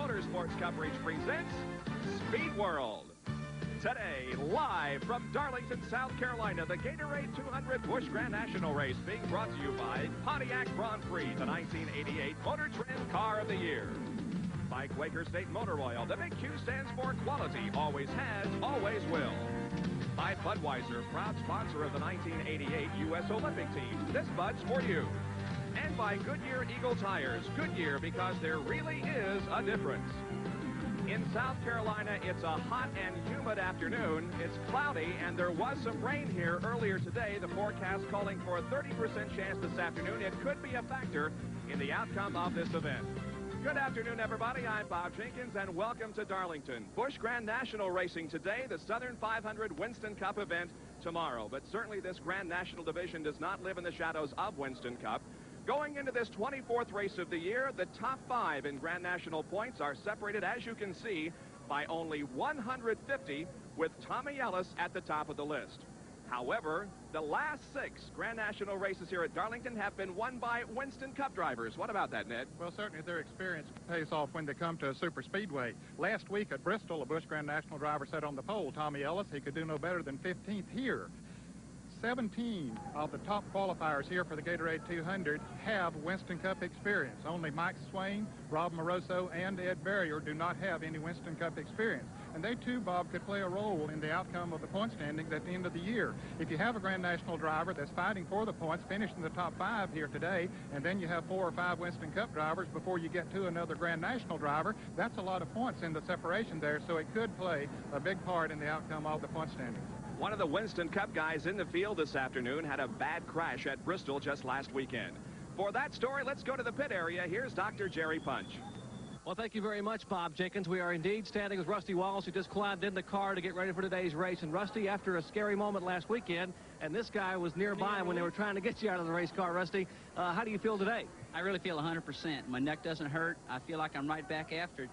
Motorsports coverage presents Speed World. Today, live from Darlington, South Carolina, the Gatorade 200 Busch Grand National Race being brought to you by Pontiac Grand Prix, the 1988 Motor Trend Car of the Year. By Quaker State Motor Oil, the big Q stands for quality, always has, always will. By Budweiser, proud sponsor of the 1988 U.S. Olympic team. This Bud's for you. And by Goodyear Eagle Tires. Goodyear, because there really is a difference. In South Carolina, it's a hot and humid afternoon. It's cloudy, and there was some rain here earlier today. The forecast calling for a 30% chance this afternoon. It could be a factor in the outcome of this event. Good afternoon, everybody. I'm Bob Jenkins, and welcome to Darlington. Busch Grand National Racing today, the Southern 500 Winston Cup event tomorrow. But certainly this Grand National division does not live in the shadows of Winston Cup. Going into this 24th race of the year, the top 5 in Grand National points are separated, as you can see, by only 150, with Tommy Ellis at the top of the list. However, the last 6 Grand National races here at Darlington have been won by Winston Cup drivers. What about that, Ned? Well, certainly their experience pays off when they come to a super speedway. Last week at Bristol, a Busch Grand National driver sat on the pole, Tommy Ellis. He could do no better than 15th here. 17 of the top qualifiers here for the Gatorade 200 have Winston Cup experience. Only Mike Swain, Rob Moroso, and Ed Barrier do not have any Winston Cup experience. And they too, Bob, could play a role in the outcome of the point standings at the end of the year. If you have a Grand National driver that's fighting for the points, finishing the top 5 here today, and then you have 4 or 5 Winston Cup drivers before you get to another Grand National driver, that's a lot of points in the separation there, so it could play a big part in the outcome of the point standings. One of the Winston Cup guys in the field this afternoon had a bad crash at Bristol just last weekend. For that story, let's go to the pit area. Here's Dr. Jerry Punch. Well, thank you very much, Bob Jenkins. We are indeed standing with Rusty Wallace, who just climbed in the car to get ready for today's race. And Rusty, after a scary moment last weekend, and this guy was nearby when they were trying to get you out of the race car, Rusty, how do you feel today? I really feel 100%. My neck doesn't hurt. I feel like I'm right back after it.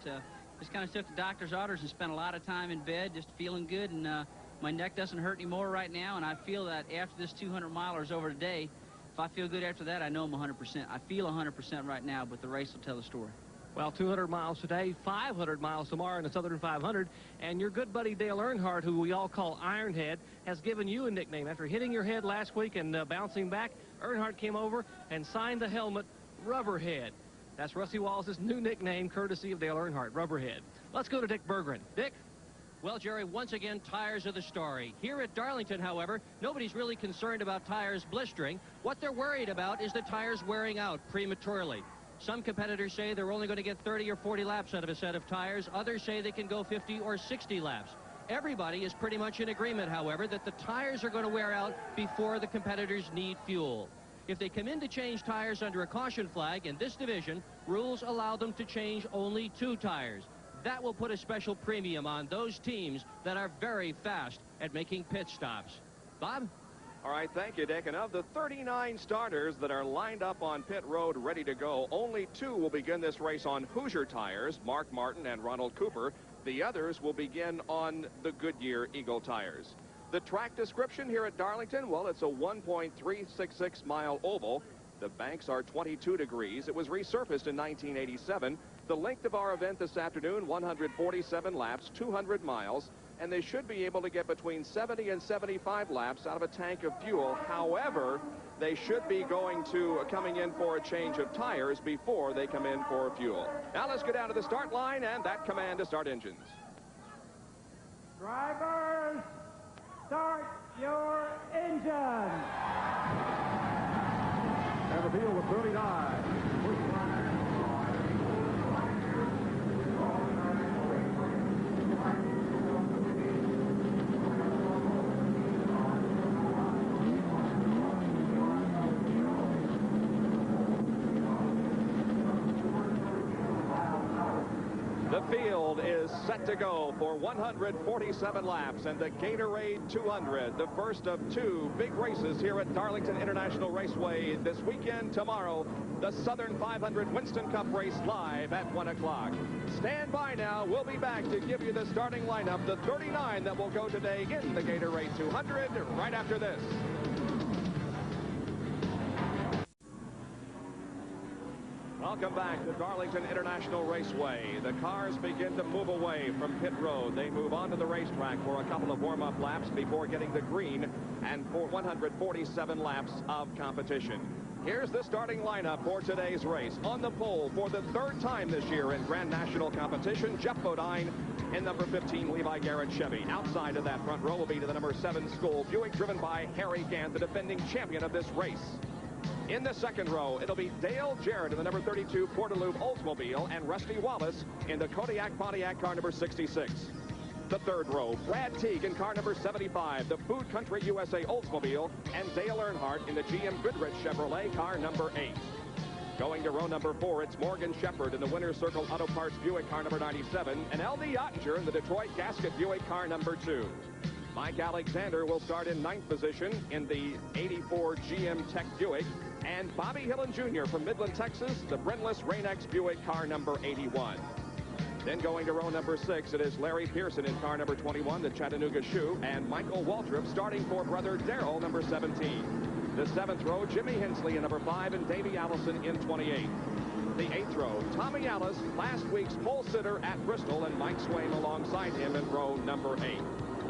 Just kind of took the doctor's orders and spent a lot of time in bed, just feeling good, and my neck doesn't hurt anymore right now, and I feel that after this 200-milers over today, if I feel good after that, I know I'm 100%. I feel 100% right now, but the race will tell the story. Well, 200 miles today, 500 miles tomorrow in the Southern 500, and your good buddy Dale Earnhardt, who we all call Ironhead, has given you a nickname. After hitting your head last week and bouncing back, Earnhardt came over and signed the helmet Rubberhead. That's Rusty Wallace's new nickname, courtesy of Dale Earnhardt, Rubberhead. Let's go to Dick Berggren. Dick? Well, Jerry, once again, tires are the story. Here at Darlington, however, nobody's really concerned about tires blistering. What they're worried about is the tires wearing out prematurely. Some competitors say they're only going to get 30 or 40 laps out of a set of tires. Others say they can go 50 or 60 laps. Everybody is pretty much in agreement, however, that the tires are going to wear out before the competitors need fuel. If they come in to change tires under a caution flag in this division, rules allow them to change only 2 tires. That will put a special premium on those teams that are very fast at making pit stops. Bob? All right, thank you, Dick. And of the 39 starters that are lined up on pit road ready to go, only 2 will begin this race on Hoosier tires, Mark Martin and Ronald Cooper. The others will begin on the Goodyear Eagle tires. The track description here at Darlington, well, it's a 1.366-mile oval. The banks are 22 degrees. It was resurfaced in 1987. The length of our event this afternoon, 147 laps, 200 miles, and they should be able to get between 70 and 75 laps out of a tank of fuel. However, they should be coming in for a change of tires before they come in for fuel. Now let's go down to the start line and that command to start engines. Drivers, start your engines. And the field of 39. The field is set to go for 147 laps and the Gatorade 200, the first of 2 big races here at Darlington International Raceway this weekend. Tomorrow, the Southern 500 Winston Cup race live at 1 o'clock. Stand by now. We'll be back to give you the starting lineup, the 39 that will go today in the Gatorade 200 right after this. Welcome back to Darlington International Raceway. The cars begin to move away from pit road. They move onto the racetrack for a couple of warm-up laps before getting the green and for 147 laps of competition. Here's the starting lineup for today's race. On the pole for the third time this year in Grand National competition, Jeff Bodine in number 15 Levi Garrett Chevy. Outside of that front row will be to the number 7 Skoal Buick, driven by Harry Gant, the defending champion of this race. In the second row, it'll be Dale Jarrett in the number 32 Portaloo Oldsmobile and Rusty Wallace in the Kodiak Pontiac car number 66. The third row, Brad Teague in car number 75, the Food Country USA Oldsmobile, and Dale Earnhardt in the GM Goodrich Chevrolet car number 8. Going to row number 4, it's Morgan Shepherd in the Winner's Circle Auto Parts Buick car number 97, and L.D. Ottinger in the Detroit Gasket Buick car number 2. Mike Alexander will start in 9th position in the 84 GM Tech Buick, and Bobby Hillen Jr. from Midland, Texas, the Brendless Rain-X Buick car number 81. Then going to row number 6, it is Larry Pearson in car number 21, the Chattanooga Shoe, and Michael Waltrip starting for brother Darrell, number 17. The 7th row, Jimmy Hensley in number 5, and Davey Allison in 28. The 8th row, Tommy Ellis, last week's pole sitter at Bristol, and Mike Swaim alongside him in row number 8.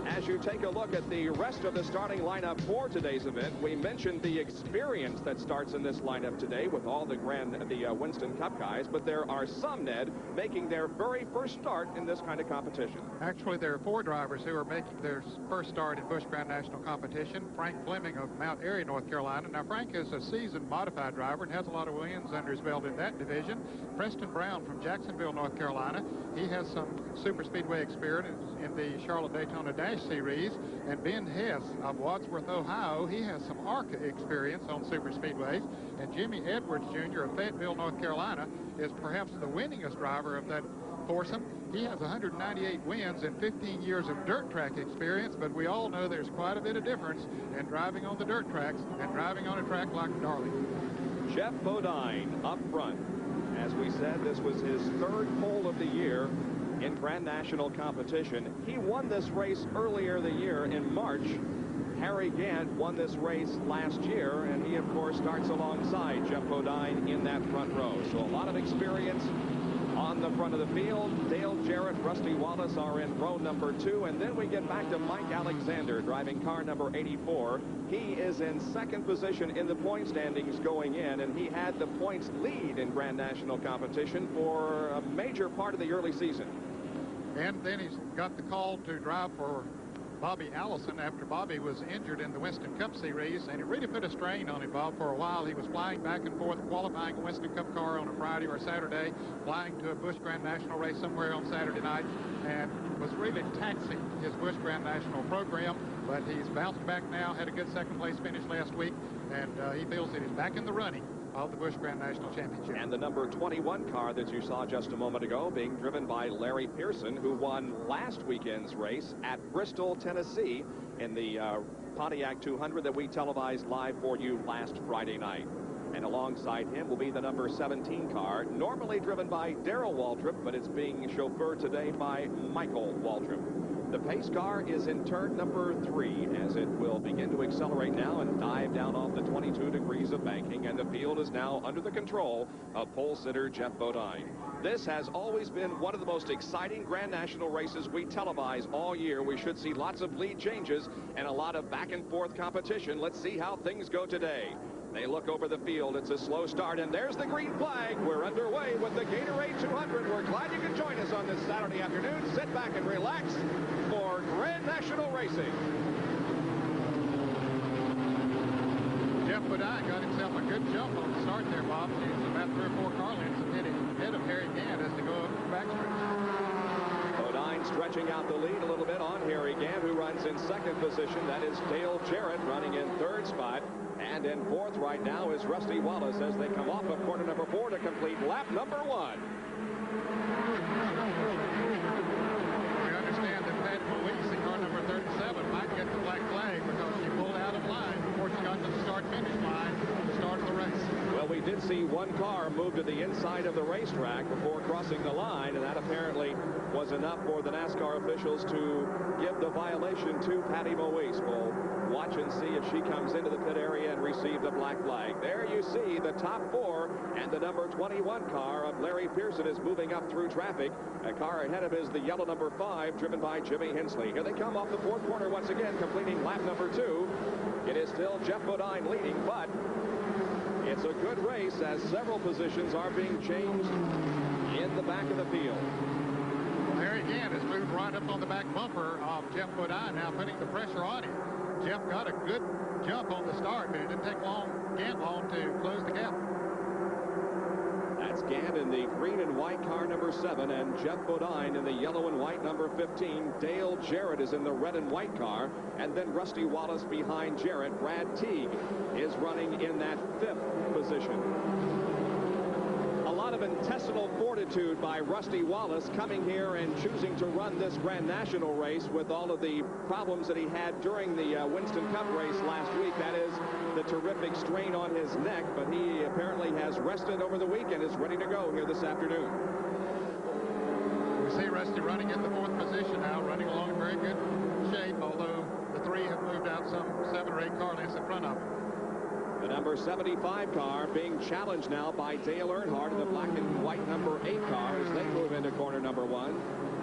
As you take a look at the rest of the starting lineup for today's event, we mentioned the experience that starts in this lineup today with all the Winston Cup guys, but there are some, Ned, making their very first start in this kind of competition. Actually, there are 4 drivers who are making their first start in Busch Grand National competition. Frank Fleming of Mount Airy, North Carolina. Now, Frank is a seasoned modified driver and has a lot of wins under his belt in that division. Preston Brown from Jacksonville, North Carolina. He has some super speedway experience in the Charlotte Daytona Dash Series. And Ben Hess of Wadsworth, Ohio, he has some ARCA experience on super speedways. And Jimmy Edwards Jr. of Fayetteville, North Carolina, is perhaps the winningest driver of that foursome. He has 198 wins and 15 years of dirt track experience, but we all know there's quite a bit of difference in driving on the dirt tracks and driving on a track like Darlington. Jeff Bodine up front. As we said, this was his 3rd pole of the year in Grand National competition. He won this race earlier the year in March. Harry Gant won this race last year, and he, of course, starts alongside Jeff Bodine in that front row. So a lot of experience on the front of the field. Dale Jarrett, Rusty Wallace are in row number 2, and then we get back to Mike Alexander driving car number 84. He is in 2nd position in the point standings going in, and he had the points lead in Grand National competition for a major part of the early season. And then he's got the call to drive for Bobby Allison after Bobby was injured in the Winston Cup Series, and it really put a strain on him, Bob. For a while, he was flying back and forth, qualifying a Winston Cup car on a Friday or Saturday, flying to a Busch Grand National race somewhere on Saturday night, and was really taxing his Busch Grand National program. But he's bounced back now, had a good 2nd place finish last week, and he feels that he's back in the running of the Busch Grand National Championship. And the number 21 car that you saw just a moment ago being driven by Larry Pearson, who won last weekend's race at Bristol, Tennessee in the Pontiac 200 that we televised live for you last Friday night. And alongside him will be the number 17 car, normally driven by Darrell Waltrip, but it's being chauffeured today by Michael Waltrip. The pace car is in turn number 3 as it will begin to accelerate now and dive down off the 22 degrees of banking, and the field is now under the control of pole sitter Jeff Bodine. This has always been one of the most exciting Grand National races we televise all year. We should see lots of lead changes and a lot of back and forth competition. Let's see how things go today. They look over the field. It's a slow start, and there's the green flag. We're underway with the Gatorade 200. We're glad you can join us on this Saturday afternoon. Sit back and relax for Grand National Racing. Jeff Bodine got himself a good jump on the start there, Bob. He's about 3 or 4 car lengths ahead of Harry Gant as they go up the backstretch. Bodine stretching out the lead a little bit on Harry Gant, who runs in 2nd position. That is Dale Jarrett running in 3rd spot. And in 4th right now is Rusty Wallace as they come off of corner number 4 to complete lap number 1. We understand that Pat Louise in car number 37 might get the black flag because she pulled out of line before she got to the start-finish line at the start of the race. Well, we did see one car move to the inside of the racetrack before crossing the line, and that apparently was enough for the NASCAR officials to give the violation to Patty Louise. Well, watch and see if she comes into the pit area and receives a black flag. There you see the top 4, and the number 21 car of Larry Pearson is moving up through traffic. A car ahead of is the yellow number 5, driven by Jimmy Hensley. Here they come off the 4th corner once again, completing lap number 2. It is still Jeff Bodine leading, but it's a good race as several positions are being changed in the back of the field. Well, Harry Gant has moved right up on the back bumper of Jeff Bodine, now putting the pressure on him. Jeff got a good jump on the start, but it didn't take Gant long to close the gap. That's Gant in the green and white car number 7, and Jeff Bodine in the yellow and white number 15. Dale Jarrett is in the red and white car, and then Rusty Wallace behind Jarrett. Brad Teague is running in that 5th position. A lot of intestinal fortitude by Rusty Wallace coming here and choosing to run this Grand National race with all of the problems that he had during the Winston Cup race last week. That is the terrific strain on his neck, but he apparently has rested over the weekend, is ready to go here this afternoon. We see Rusty running in the 4th position now, running along in very good shape, although the 3 have moved out some 7 or 8 car lengths in front of him. The number 75 car being challenged now by Dale Earnhardt in the black and white number 8 car as they move into corner number 1.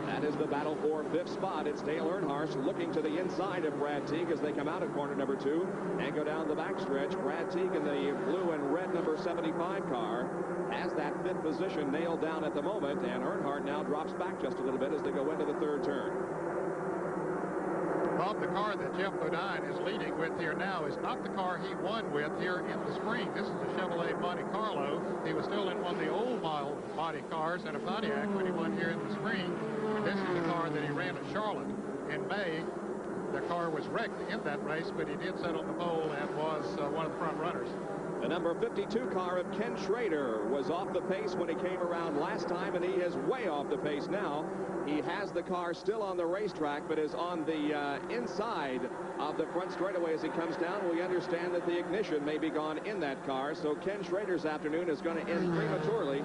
That is the battle for 5th spot. It's Dale Earnhardt looking to the inside of Brad Teague as they come out of corner number 2 and go down the backstretch. Brad Teague in the blue and red number 75 car has that 5th position nailed down at the moment, and Earnhardt now drops back just a little bit as they go into the 3rd turn. Bob, the car that Jeff Bodine is leading with here now is not the car he won with here in the spring. This is a Chevrolet Monte Carlo. He was still in one of the old model body cars and a Pontiac when he won here in the spring. And this is the car that he ran at Charlotte in May. The car was wrecked in that race, but he did sit on the pole and was one of the front runners. The number 52 car of Ken Schrader was off the pace when he came around last time, and he is way off the pace now. He has the car still on the racetrack, but is on the inside of the front straightaway as he comes down. We understand that the ignition may be gone in that car, so Ken Schrader's afternoon is going to end prematurely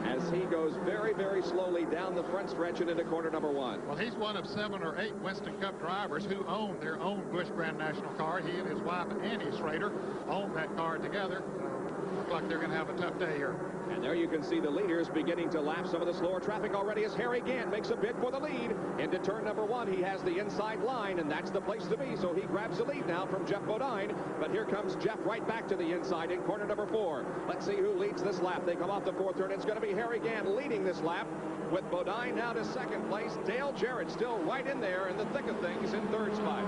as he goes very, very slowly down the front stretch and into corner number 1. Well, he's one of 7 or 8 Winston Cup drivers who own their own Busch Grand National car. He and his wife, Annie Schrader, own that car together. Looks like they're going to have a tough day here. And there you can see the leaders beginning to lap some of the slower traffic already as Harry Gant makes a bid for the lead. Into turn number 1, he has the inside line, and that's the place to be. So he grabs the lead now from Jeff Bodine. But here comes Jeff right back to the inside in corner number 4. Let's see who leads this lap. They come off the 4th turn. It's going to be Harry Gant leading this lap, with Bodine now to 2nd place. Dale Jarrett still right in there in the thick of things in 3rd spot.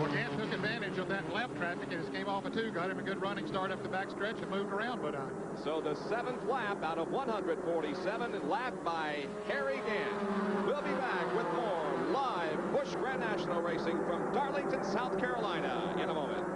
Well, Gant took advantage of that left traffic and his came off a 2, got him a good running start up the backstretch and moved around Bodine. So the 7th lap out of 147, lapped by Harry Gant. We'll be back with more live Busch Grand National racing from Darlington, South Carolina in a moment.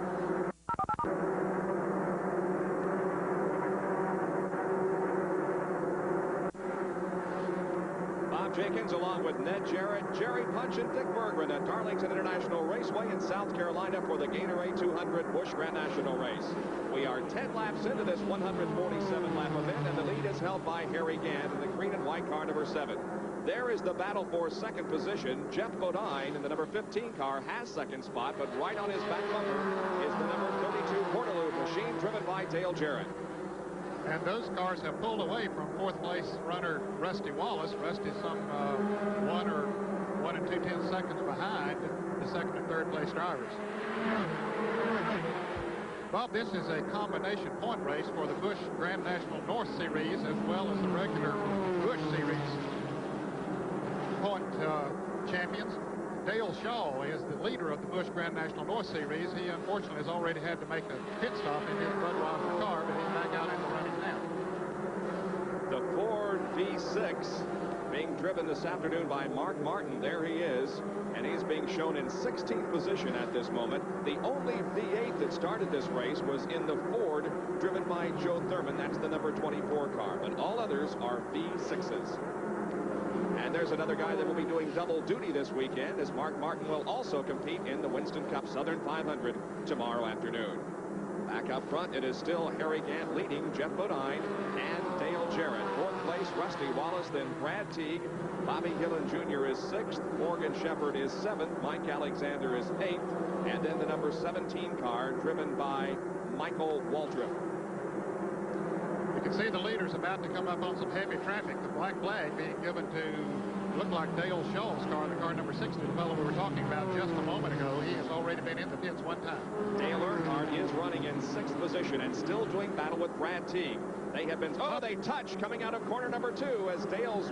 Bob Jenkins along with Ned Jarrett, Jerry Punch, and Dick Berggren at Darlington International Raceway in South Carolina for the Gatorade 200 Busch Grand National race. We are 10 laps into this 147-lap event, and the lead is held by Harry Gant in the green and white car number 7. There is the battle for 2nd position. Jeff Bodine in the number 15 car has 2nd spot, but right on his back bumper is the number 32 Portaloo machine driven by Dale Jarrett. And those cars have pulled away from 4th place runner Rusty Wallace. Rusty's some 1 and 2/10 seconds behind the 2nd and 3rd place drivers. Bob, this is a combination point race for the Busch Grand National North Series as well as the regular Busch Series point champions. Dale Shaw is the leader of the Busch Grand National North Series. He unfortunately has already had to make a pit stop in his Budweiser car, but he's back out in the running now. The Ford V6 being driven this afternoon by Mark Martin. There he is, and he's being shown in 16th position at this moment. The only V8 that started this race was in the Ford driven by Joe Thurman. That's the number 24 car, but all others are V6s. And there's another guy that will be doing double duty this weekend, as Mark Martin will also compete in the Winston Cup Southern 500 tomorrow afternoon. Back up front, it is still Harry Gant leading Jeff Bodine and Dale Jarrett. Fourth place, Rusty Wallace, then Brad Teague. Bobby Gillen Jr. is sixth. Morgan Shepherd is seventh. Mike Alexander is eighth. And then the number 17 car driven by Michael Waltrip. You can see the leaders about to come up on some heavy traffic. The black flag being given to, looked like Dale Shaw's car, the car number 60, the fellow we were talking about just a moment ago. He has already been in the pits one time. Dale Earnhardt is running in sixth position and still doing battle with Brad Teague. They have been, they touch coming out of corner number 2 as Dale's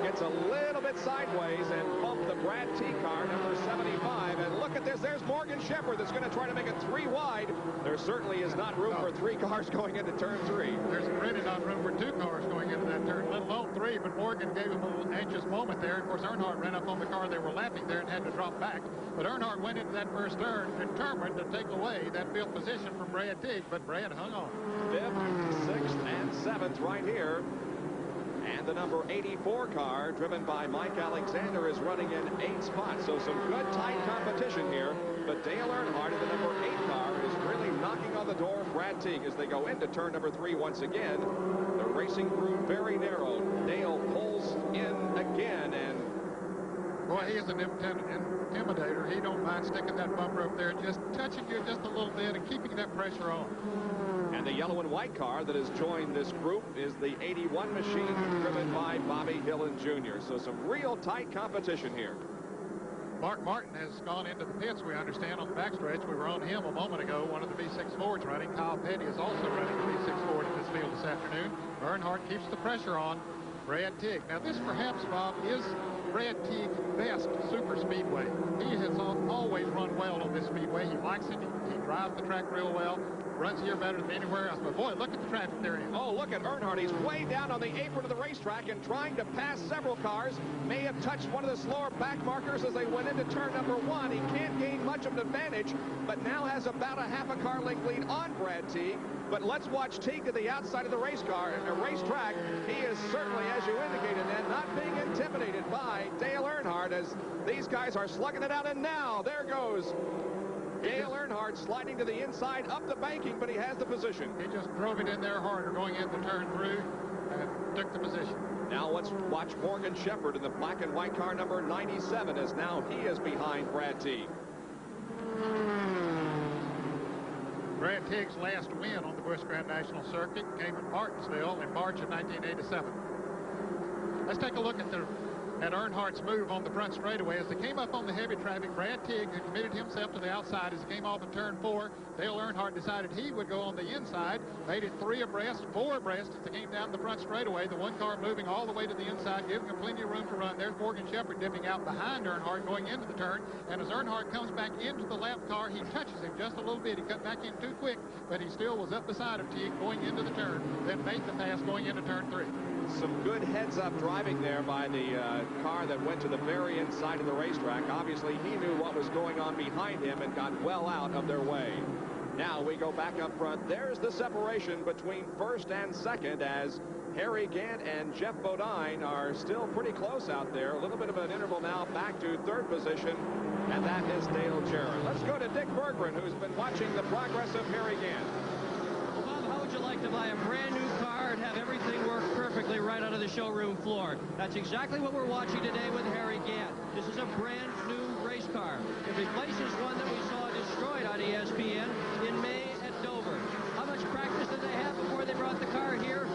gets a little bit sideways and bumped the Brad Teague car, number 75. And look at this. There's Morgan Shepherd that's going to try to make it 3 wide. There certainly is not room for 3 cars going into turn 3. There's really not room for 2 cars going into that turn, let alone 3. But Morgan gave him a little anxious moment there. Of course, Earnhardt ran up on the car they were lapping there and had to drop back. But Earnhardt went into that first turn determined to take away that 5th position from Brad Teague. But Brad hung on. 5th, 6th, and 7th right here. And the number 84 car, driven by Mike Alexander, is running in 8 spots. So some good, tight competition here. But Dale Earnhardt in the number 8 car is really knocking on the door of Brad Teague as they go into turn number 3 once again. The racing crew very narrow. Dale pulls in again, and boy, he is an intimidator. He don't mind sticking that bumper up there, just touching you just a little bit and keeping that pressure on. And the yellow and white car that has joined this group is the 81 machine driven by Bobby Gillen Jr. So some real tight competition here. Mark Martin has gone into the pits, we understand, on the backstretch. We were on him a moment ago. One of the V6 Fords running. Kyle Petty is also running the V6 Ford in this field this afternoon. Earnhardt keeps the pressure on Brad Teague. Now this perhaps, Bob, is Brad Teague's best super speedway. He has always run well on this speedway. He likes it. He drives the track real well. Runs here better than anywhere else. But boy, look at the traffic they're in. Oh, look at Earnhardt. He's way down on the apron of the racetrack and trying to pass several cars. May have touched one of the slower back markers as they went into turn number 1. He can't gain much of an advantage, but now has about a half a car length lead on Brad Teague. But let's watch Teague to the outside of the racetrack. He is certainly, as you indicated, then not being intimidated by Dale Earnhardt as these guys are slugging it out. And now there goes Dale Earnhardt sliding to the inside up the banking, but he has the position. He just drove it in there harder going into turn 3 and took the position. Now let's watch Morgan Shepherd in the black and white car number 97 as now he is behind Brad Teague. Brad Teague's last win on the Busch Grand National Circuit came at Martinsville in March of 1987. Let's take a look at Earnhardt's move on the front straightaway. As they came up on the heavy traffic, Brad Teague had committed himself to the outside. As he came off in turn 4, Dale Earnhardt decided he would go on the inside, made it 3 abreast, 4 abreast as they came down the front straightaway. The one car moving all the way to the inside, giving him plenty of room to run. There's Morgan Shepherd dipping out behind Earnhardt going into the turn. And as Earnhardt comes back into the lap car, he touches him just a little bit. He cut back in too quick, but he still was up beside of Teague going into the turn, then made the pass going into turn 3. Some good heads-up driving there by the car that went to the very inside of the racetrack. Obviously, he knew what was going on behind him and got well out of their way. Now we go back up front. There's the separation between first and second as Harry Gant and Jeff Bodine are still pretty close out there. A little bit of an interval now back to third position, and that is Dale Jarrett. Let's go to Dick Berggren, who's been watching the progress of Harry Gant. Well, Bob, how would you like to buy a brand new car and have everything work perfectly right out of the showroom floor? That's exactly what we're watching today with Harry Gant. This is a brand new race car. It replaces one that we saw destroyed on ESPN in May at Dover. How much practice did they have before they brought the car here?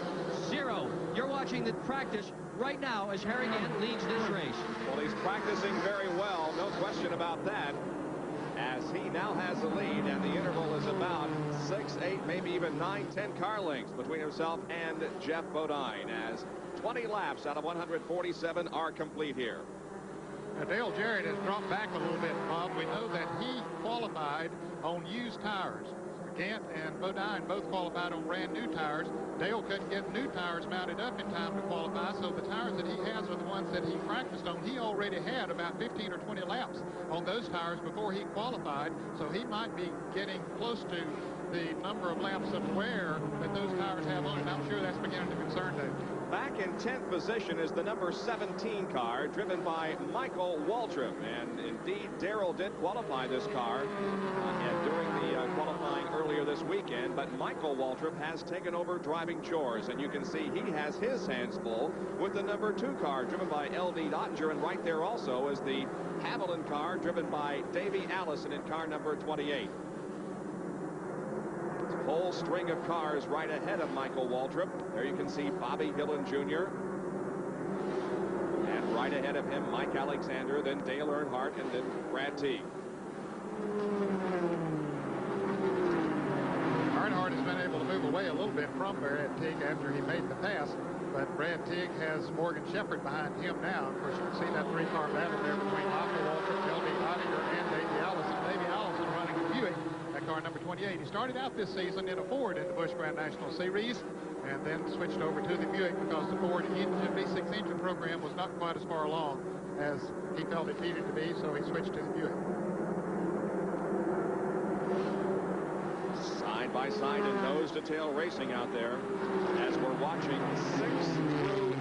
0. You're watching the practice right now as Harry Gant leads this race. Well, he's practicing very well, no question about that, as he now has the lead, and the interval is about 6, 8, maybe even 9, 10 car lengths between himself and Jeff Bodine, as 20 laps out of 147 are complete here. Now, Dale Jarrett has dropped back a little bit, Bob. We know that he qualified on used tires. Gant and Bodine both qualified on brand new tires. Dale couldn't get new tires mounted up in time to qualify, so the tires that he has are the ones that he practiced on. He already had about 15 or 20 laps on those tires before he qualified, so he might be getting close to the number of laps of wear that those tires have on it. I'm sure that's beginning to concern Dale. Back in 10th position is the number 17 car, driven by Michael Waltrip. And indeed, Darrell did qualify this car. And during the qualifying earlier this week, weekend, but Michael Waltrip has taken over driving chores, and you can see he has his hands full with the number 2 car driven by L.D. Ottinger, and right there also is the Haviland car driven by Davey Allison in car number 28. It's a whole string of cars right ahead of Michael Waltrip. There you can see Bobby Hillen Jr. And right ahead of him, Mike Alexander, then Dale Earnhardt, and then Brad Teague. Earnhardt has been able to move away a little bit from Brad Teague after he made the pass, but Brad Teague has Morgan Shepherd behind him now. Of course, you can see that 3-car battle there between Michael Waltrip, L.D. Ottinger, and Davey Allison. Davey Allison running a Buick, that car number 28. He started out this season in a Ford in the Busch Grand National Series, and then switched over to the Buick because the Ford V6 engine program was not quite as far along as he felt it needed to be, so he switched to the Buick. Side by side and nose to tail racing out there as we're watching 6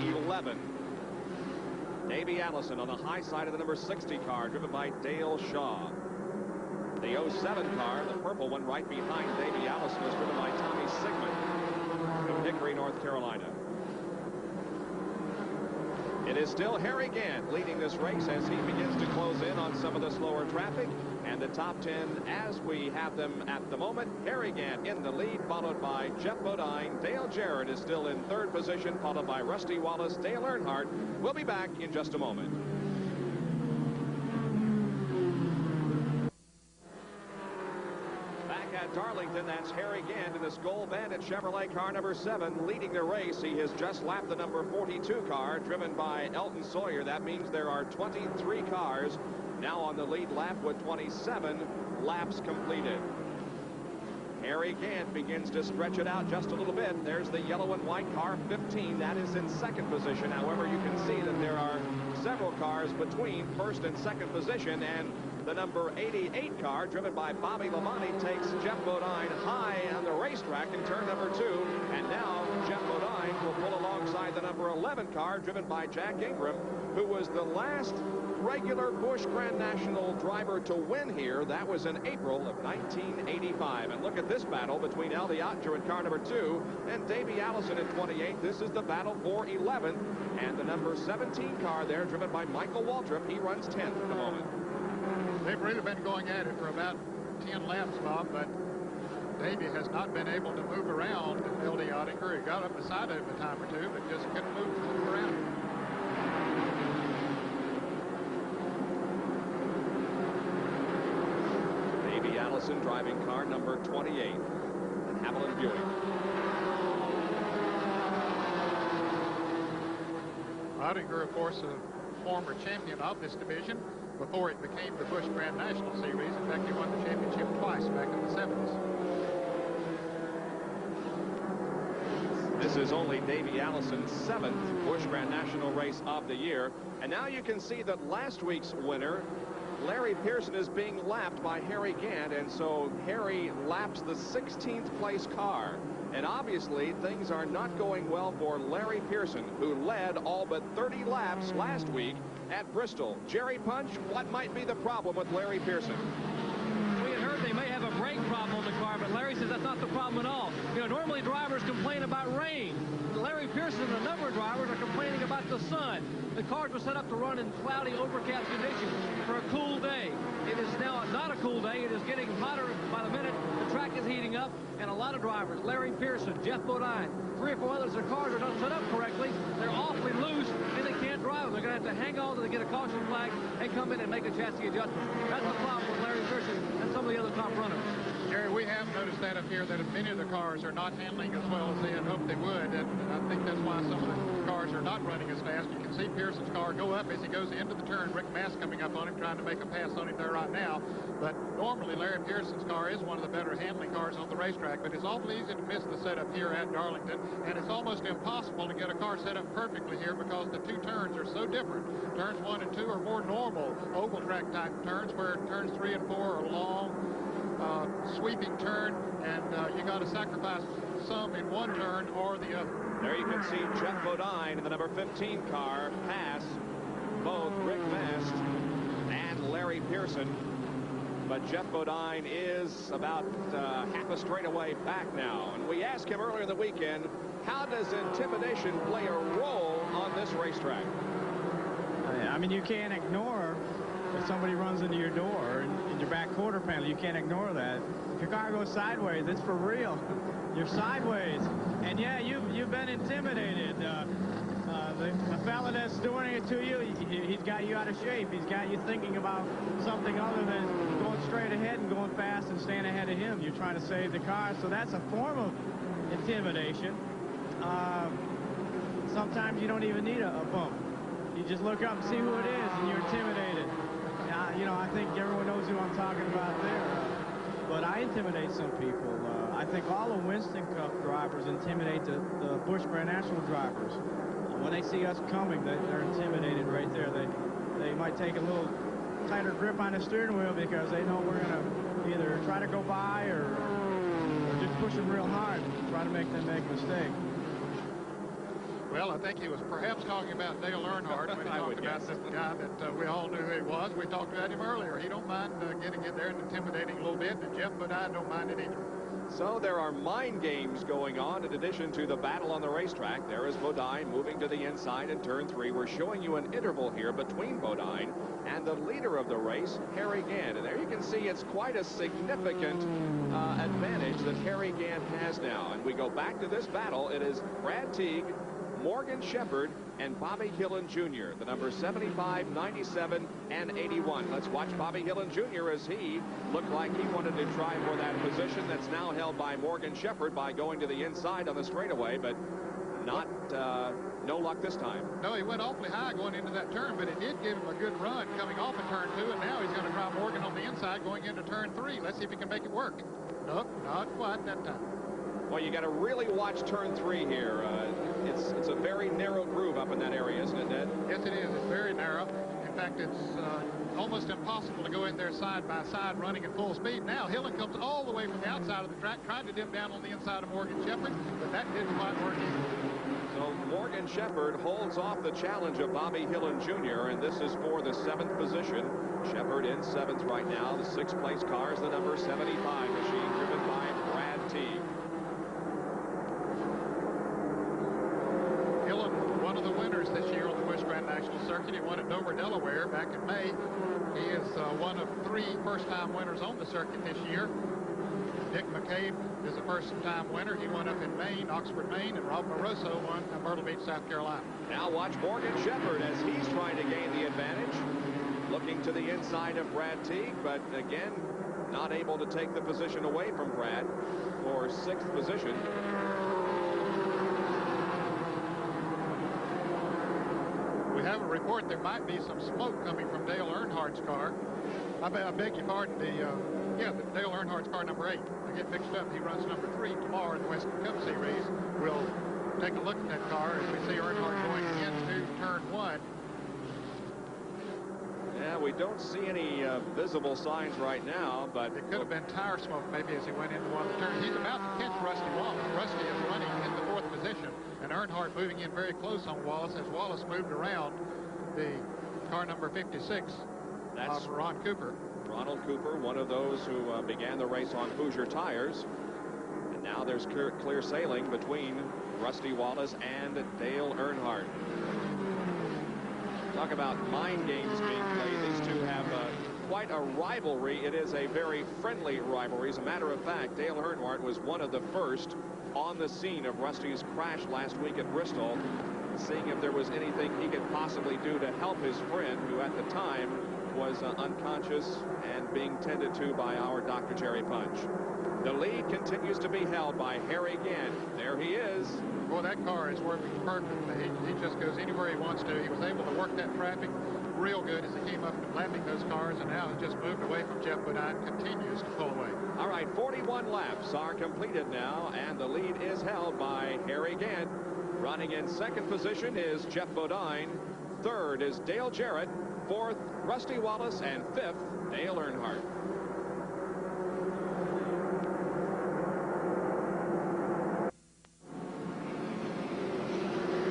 through 11. Davey Allison on the high side of the number 60 car driven by Dale Shaw. The 07 car, the purple one right behind Davey Allison, is driven by Tommy Sigmund from Hickory, North Carolina. It is still Harry Gant leading this race as he begins to close in on some of the slower traffic. And the top 10 as we have them at the moment. Harry Gant in the lead, followed by Jeff Bodine. Dale Jarrett is still in 3rd position, followed by Rusty Wallace. Dale Earnhardt. We'll be back in just a moment. Back at Darlington, that's Harry Gant in the Skull Bandit Chevrolet car number 7 leading the race. He has just lapped the number 42 car driven by Elton Sawyer. That means there are 23 cars now on the lead lap with 27 laps completed. Harry Gant begins to stretch it out just a little bit. There's the yellow and white car 15. That is in 2nd position. However, you can see that there are several cars between 1st and 2nd position, and the number 88 car driven by Bobby Labonte takes Jeff Bodine high on the racetrack in turn number 2, and now Jeff Bodine will pull alongside the number 11 car driven by Jack Ingram, who was the last regular Busch Grand National driver to win here. That was in April of 1985. And look at this battle between L.D. Ottinger in car number 2 and Davey Allison in 28. This is the battle for 11th, and the number 17 car there driven by Michael Waltrip. He runs 10th at the moment. They've really been going at it for about 10 laps, Bob, but Davey has not been able to move around L.D. Ottinger. He got up beside him a time or two, but just couldn't move around him. Allison driving car number 28, the Haviland Buick. Ottinger, of course, a former champion of this division before it became the Busch Grand National Series. In fact, he won the championship twice back in the 70s. This is only Davey Allison's 7th Busch Grand National race of the year. And now you can see that last week's winner, Larry Pearson, is being lapped by Harry Gant, and so Harry laps the 16th place car. And obviously things are not going well for Larry Pearson, who led all but 30 laps last week at Bristol. Jerry Punch, what might be the problem with Larry Pearson? We had heard they may have a brake problem on the car, but Larry says that's not the problem at all. You know, normally drivers complain about rain. Larry Pearson and a number of drivers are complaining about the sun. The cars were set up to run in cloudy, overcast conditions for a cool day. It is now not a cool day. It is getting hotter by the minute. The track is heating up, and a lot of drivers, Larry Pearson, Jeff Bodine, 3 or 4 others, their cars are not set up correctly. They're awfully loose, and they can't drive them. They're going to have to hang on till they get a caution flag and come in and make a chassis adjustment. That's the problem with Larry Pearson and some of the other top runners. Gary, we have noticed that up here, that many of the cars are not handling as well as they had hoped they would, and I think that's why some of the cars are not running as fast. You can see Pearson's car go up as he goes into the turn. Rick Mass coming up on him, trying to make a pass on him there right now. But normally Larry Pearson's car is one of the better handling cars on the racetrack, but it's awful easy to miss the setup here at Darlington, and it's almost impossible to get a car set up perfectly here because the 2 turns are so different. Turns 1 and 2 are more normal oval track type turns, where turns 3 and 4 are long, sweeping turn, and you got to sacrifice some in one turn or the other. There you can see Jeff Bodine in the number 15 car pass both Rick Mast and Larry Pearson. but Jeff Bodine is about half a straightaway back now. And we asked him earlier in the weekend, how does intimidation play a role on this racetrack? I mean, you can't ignore if somebody runs into your door in your back quarter panel. You can't ignore that. If your car goes sideways, it's for real. You're sideways. And yeah, you've been intimidated. The fella that's doing it to you, he's got you out of shape. He's got you thinking about something other than going straight ahead and going fast and staying ahead of him. You're trying to save the car. So that's a form of intimidation. Sometimes you don't even need a bump. You just look up and see who it is, and you're intimidated. You know, I think everyone knows who I'm talking about there. But I intimidate some people. I think all the Winston Cup drivers intimidate the Busch Grand National drivers. When they see us coming, they're intimidated right there. They might take a little tighter grip on the steering wheel because they know we're going to either try to go by or just push them real hard and try to make them make a mistake. Well, I think he was perhaps talking about Dale Earnhardt when he talked about this guy that we all knew who he was. We talked about him earlier. He don't mind getting in there and intimidating a little bit, and Jeff Bodine don't mind it either. So there are mind games going on in addition to the battle on the racetrack. There is Bodine moving to the inside in turn 3. We're showing you an interval here between Bodine and the leader of the race, Harry Gant. And there you can see it's quite a significant advantage that Harry Gant has now. And we go back to this battle. It is Brad Teague, Morgan Shepherd, and Bobby Hillin Jr., the numbers 75, 97, and 81. Let's watch Bobby Hillin Jr. as he looked like he wanted to try for that position that's now held by Morgan Shepherd by going to the inside on the straightaway, but no luck this time. No, he went awfully high going into that turn, but it did give him a good run coming off of turn 2, and now he's going to drop Morgan on the inside going into turn 3. Let's see if he can make it work. Nope, not quite that time. Well, you got to really watch turn 3 here. It's a very narrow groove up in that area, isn't it, Ned? Yes, it is. It's very narrow. In fact, it's almost impossible to go in there side by side running at full speed. Now, Hillin comes all the way from the outside of the track, trying to dim down on the inside of Morgan Shepherd, but that didn't quite work either. So Morgan Shepherd holds off the challenge of Bobby Hillin Jr., and this is for the 7th position. Shepherd in 7th right now. The 6th place car is the number 75 machine driven by Brad Teague. One of the winners this year on the Busch Grand National Circuit. He won at Dover, Delaware back in May. He is one of 3 first-time winners on the circuit this year. Dick McCabe is a first-time winner. He won up in Maine, Oxford, Maine, and Rob Moroso won at Myrtle Beach, South Carolina. Now watch Morgan Shepherd as he's trying to gain the advantage. Looking to the inside of Brad Teague, but again, not able to take the position away from Brad for 6th position. We have a report there might be some smoke coming from Dale Earnhardt's car. I beg your pardon, Dale Earnhardt's car number 8. I get mixed up. He runs number 3 tomorrow in the Western Cup Series. We'll take a look at that car as we see Earnhardt going into turn 1. Yeah, we don't see any visible signs right now, but it could have been tire smoke maybe as he went into one of the turns. He's about to catch Rusty Wallace. Rusty is running in the 4th position, and Earnhardt moving in very close on Wallace as Wallace moved around the car number 56. That's Ron Cooper. Ronald Cooper, one of those who began the race on Hoosier tires. And now there's clear sailing between Rusty Wallace and Dale Earnhardt. Talk about mind games being played. These two have quite a rivalry. It is a very friendly rivalry. As a matter of fact, Dale Earnhardt was one of the first on the scene of Rusty's crash last week at Bristol, seeing if there was anything he could possibly do to help his friend, who at the time was unconscious and being tended to by our Dr. Jerry Punch. The lead continues to be held by Harry Gant. There he is. Boy, that car is working perfectly. He just goes anywhere he wants to. He was able to work that traffic real good as he came up and lapping those cars, and now has just moved away from Jeff Bodine, continues to pull away. All right, 41 laps are completed now, and the lead is held by Harry Gant. Running in 2nd position is Jeff Bodine. 3rd is Dale Jarrett. 4th, Rusty Wallace, and 5th, Dale Earnhardt.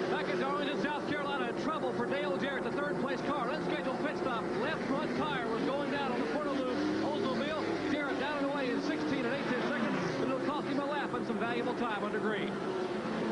Back at Darlington, South Carolina, trouble for Dale Jarrett, the 3rd place car. Unscheduled pit stop. Left front tire was going down on the Portaloo Oldsmobile. valuable time under green.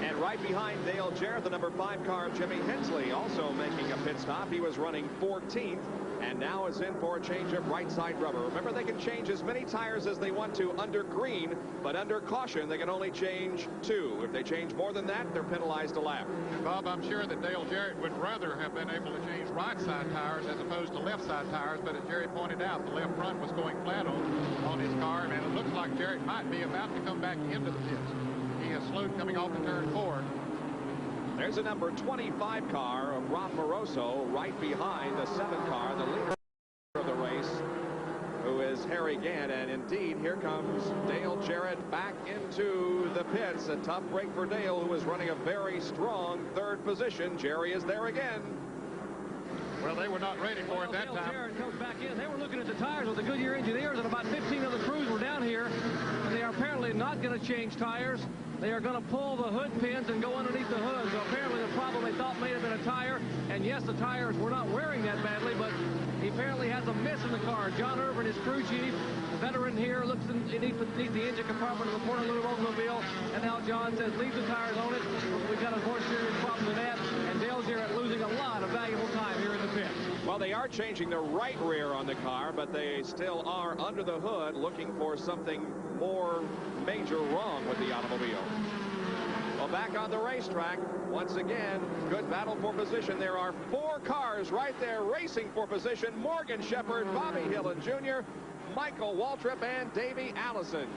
And right behind Dale Jarrett, the number 5 car, Jimmy Hensley, also making a pit stop. He was running 14th and now is in for a change of right side rubber. Remember, they can change as many tires as they want to under green, but under caution, they can only change 2. If they change more than that, they're penalized a lap. And Bob, I'm sure that Dale Jarrett would rather have been able to change right side tires as opposed to left side tires, but as Jerry pointed out, the left front was going flat on his car, and it looks like Jarrett might be about to come back into the pits. He has slowed coming off the turn 4. There's a number 25 car of Rob Moroso right behind the 7 car, the leader of the race, who is Harry Gant. And indeed, here comes Dale Jarrett back into the pits. A tough break for Dale, who is running a very strong 3rd position. Jerry is there again. Well, they were not ready for it that Dale time. Jarrett comes back in. They were looking at the tires with the Goodyear engineers, and about 15 of the crews were down here. And they are apparently not going to change tires. They are going to pull the hood pins and go underneath the hood. So apparently the problem they thought may have been a tire. And yes, the tires were not wearing that badly, but he apparently has a miss in the car. John Irvin, his crew chief, the veteran here, looks beneath the engine compartment of the Portaloo Oldsmobile. And now John says, leave the tires on it. We've got a more serious problem than that. And Dale Jarrett losing a lot of valuable time here in the pit. Well, they are changing the right rear on the car, but they still are under the hood looking for something more major wrong with the automobile. Well, back on the racetrack, once again, good battle for position. There are 4 cars right there racing for position. Morgan Shepherd, Bobby Hillin Jr., Michael Waltrip, and Davey Allison.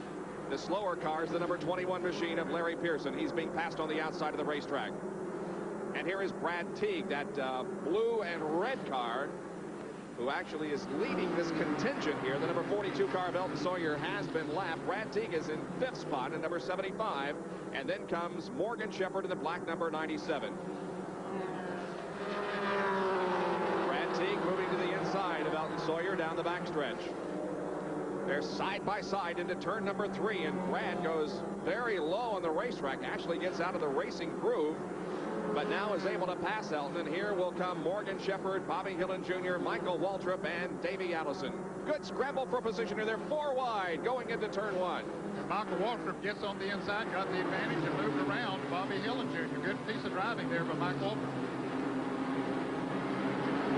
The slower car is the number 21 machine of Larry Pearson. He's being passed on the outside of the racetrack. And here is Brad Teague, that blue and red car, who actually is leading this contingent here. The number 42 car of Elton Sawyer has been lapped. Brad Teague is in 5th spot at number 75. And then comes Morgan Shepherd in the black number 97. Brad Teague moving to the inside of Elton Sawyer down the backstretch. They're side by side into turn number 3, and Brad goes very low on the racetrack, actually gets out of the racing groove, but now is able to pass Elton. And here will come Morgan Shepherd, Bobby Hillin Jr., Michael Waltrip, and Davey Allison. Good scramble for position here. They're 4 wide going into turn 1. Michael Waltrip gets on the inside, got the advantage, and moved around Bobby Hillin Jr. Good piece of driving there by Mike Waltrip.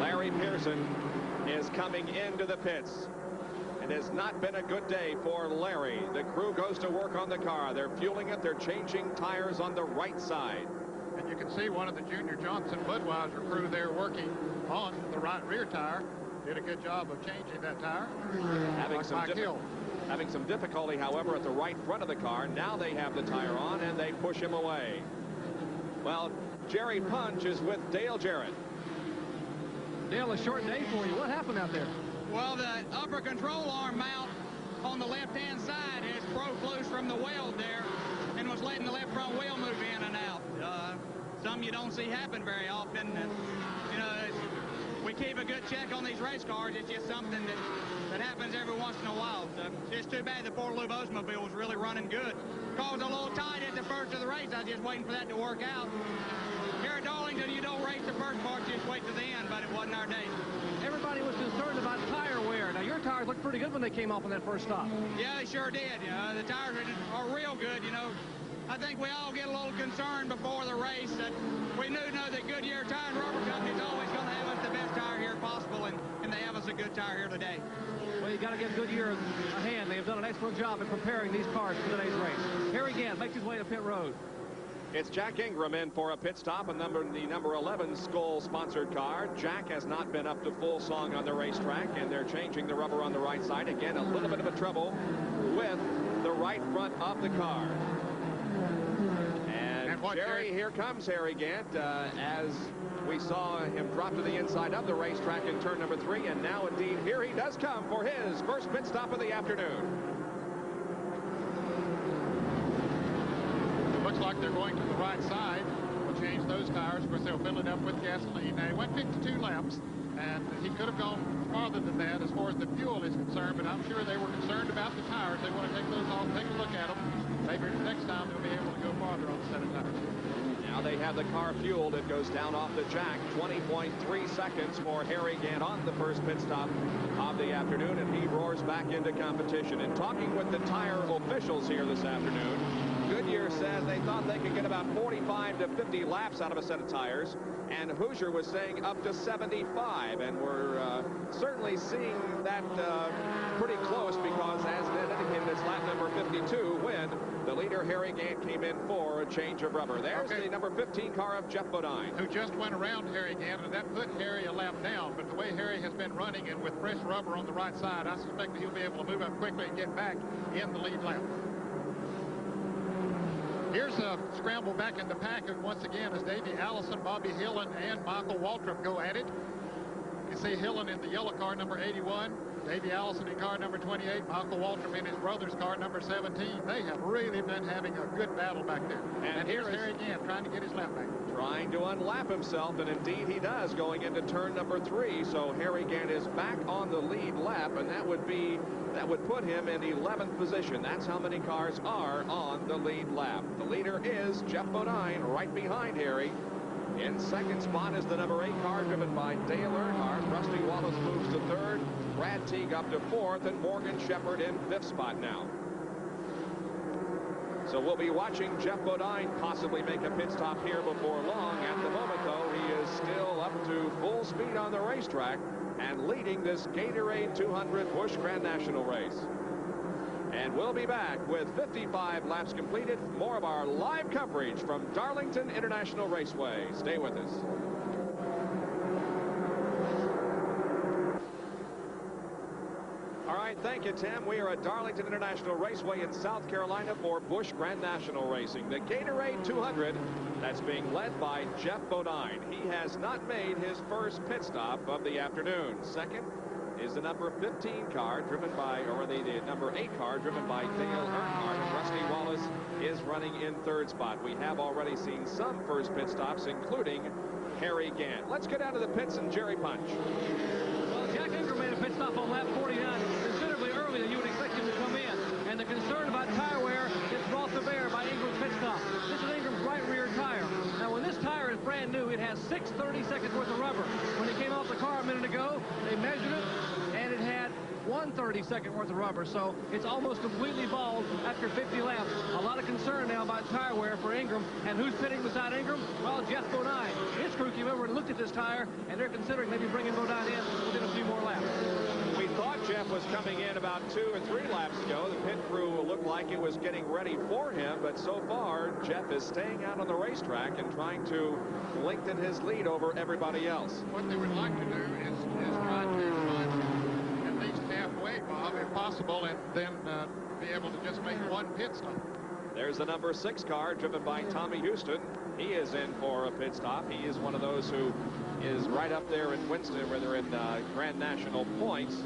Larry Pearson is coming into the pits. It has not been a good day for Larry. The crew goes to work on the car. They're fueling it. They're changing tires on the right side. And you can see one of the Junior Johnson Budweiser crew there working on the right rear tire. Did a good job of changing that tire. Having some difficulty, however, at the right front of the car. Now they have the tire on, and they push him away. Well, Jerry Punch is with Dale Jarrett. Dale, a short day for you. What happened out there? Well, the upper control arm mount on the left-hand side has broke loose from the weld there and was letting the left front wheel move in and out. Something you don't see happen very often. You know, we keep a good check on these race cars. It's just something that happens every once in a while. So it's just too bad the Portaloo Oldsmobile was really running good. Car was a little tight at the first of the race. I was just waiting for that to work out. Here at Darlington, you don't race the first part, you just wait to the end, but it wasn't our day. Everybody was concerned about tire wear. Now, your tires looked pretty good when they came off on that first stop. Yeah, they sure did. The tires are real good, you know. I think we all get a little concerned before the race that we know that Goodyear Tire and Rubber Company is always going to have us the best tire here possible, and they have us a good tire here today. Well, you got to give Goodyear a hand. They have done an excellent job in preparing these cars for today's race. Harry Gant makes his way to pit road. It's Jack Ingram in for a pit stop, and the number 11 Skoal-sponsored car. Jack has not been up to full song on the racetrack, and they're changing the rubber on the right side. Again, a little bit of a trouble with the right front of the car. And Jerry, here comes Harry Gant, as we saw him drop to the inside of the racetrack in turn number 3, and now indeed here he does come for his first pit stop of the afternoon. Looks like they're going to the right side. We'll change those tires. Of course, they'll fill it up with gasoline. Now, he went 52 laps, and he could have gone farther than that as far as the fuel is concerned, but I'm sure they were concerned about the tires. They want to take those off, take a look at them. Maybe next time they'll be able to go farther on the set of tires. Now they have the car fueled. It goes down off the jack. 20.3 seconds for Harry Gant on the first pit stop of the afternoon, and he roars back into competition. And talking with the tire officials here this afternoon, Goodyear said they thought they could get about 45 to 50 laps out of a set of tires, and Hoosier was saying up to 75, and we're certainly seeing that pretty close, because as Ned indicated, it's lap number 52 when the leader, Harry Gant, came in for a change of rubber. There's the number 15 car of Jeff Bodine, who just went around Harry Gant, and that put Harry a lap down. But the way Harry has been running, and with fresh rubber on the right side, I suspect that he'll be able to move up quickly and get back in the lead lap. Here's a scramble back in the pack, and once again, as Davey Allison, Bobby Hillen, and Michael Waltrip go at it. You see Hillen in the yellow car, number 81. Davey Allison in car number 28. Michael Waltrip in his brother's car, number 17. They have really been having a good battle back there. And here's Harry Gant trying to get his lap back. Trying to unlap himself, and indeed he does, going into turn number 3. So Harry Gant is back on the lead lap, and that would put him in 11th position. That's how many cars are on the lead lap. The leader is Jeff Bodine, right behind Harry. In second spot is the number 8 car, driven by Dale Earnhardt. Rusty Wallace moves to 3rd. Brad Teague up to 4th, and Morgan Shepherd in 5th spot now. So we'll be watching Jeff Bodine possibly make a pit stop here before long. At the moment, though, he is still up to full speed on the racetrack and leading this Gatorade 200 Busch Grand National race. And we'll be back with 55 laps completed. More of our live coverage from Darlington International Raceway. Stay with us. All right, thank you, Tim. We are at Darlington International Raceway in South Carolina for Busch Grand National Racing. The Gatorade 200, that's being led by Jeff Bodine. He has not made his first pit stop of the afternoon. Second is the number 15 car, driven by, or the number 8 car, driven by Dale Earnhardt. And Rusty Wallace is running in 3rd spot. We have already seen some first pit stops, including Harry Gant. Let's get out of the pits and Jerry Punch. Well, Jack Ingram made a pit stop on lap 49 considerably earlier than you would expect him to come in. And the concern about tire wear gets brought to bear by Ingram's pit stop. This is Ingram's right rear tire. Now, when this tire is brand new, it has 6 30-second worth of rubber. When it came off the car a minute ago, they measured it, and it had 1 30-second worth of rubber, so it's almost completely bald after 50 laps. A lot of concern now about tire wear for Ingram. And who's pitting beside Ingram? Well, Jeff Bodine. His crew came over and looked at this tire, and they're considering maybe bringing Bodine in within a few more laps. We thought Jeff was coming in about 2 or 3 laps ago. The pit crew looked like it was getting ready for him, but so far, Jeff is staying out on the racetrack and trying to lengthen his lead over everybody else. What they would like to do is try to run at least halfway, Bob, if possible, and then be able to just make one pit stop. There's the number 6 car, driven by Tommy Houston. He is in for a pit stop. He is one of those who is right up there in Winston, where they're in Grand National points.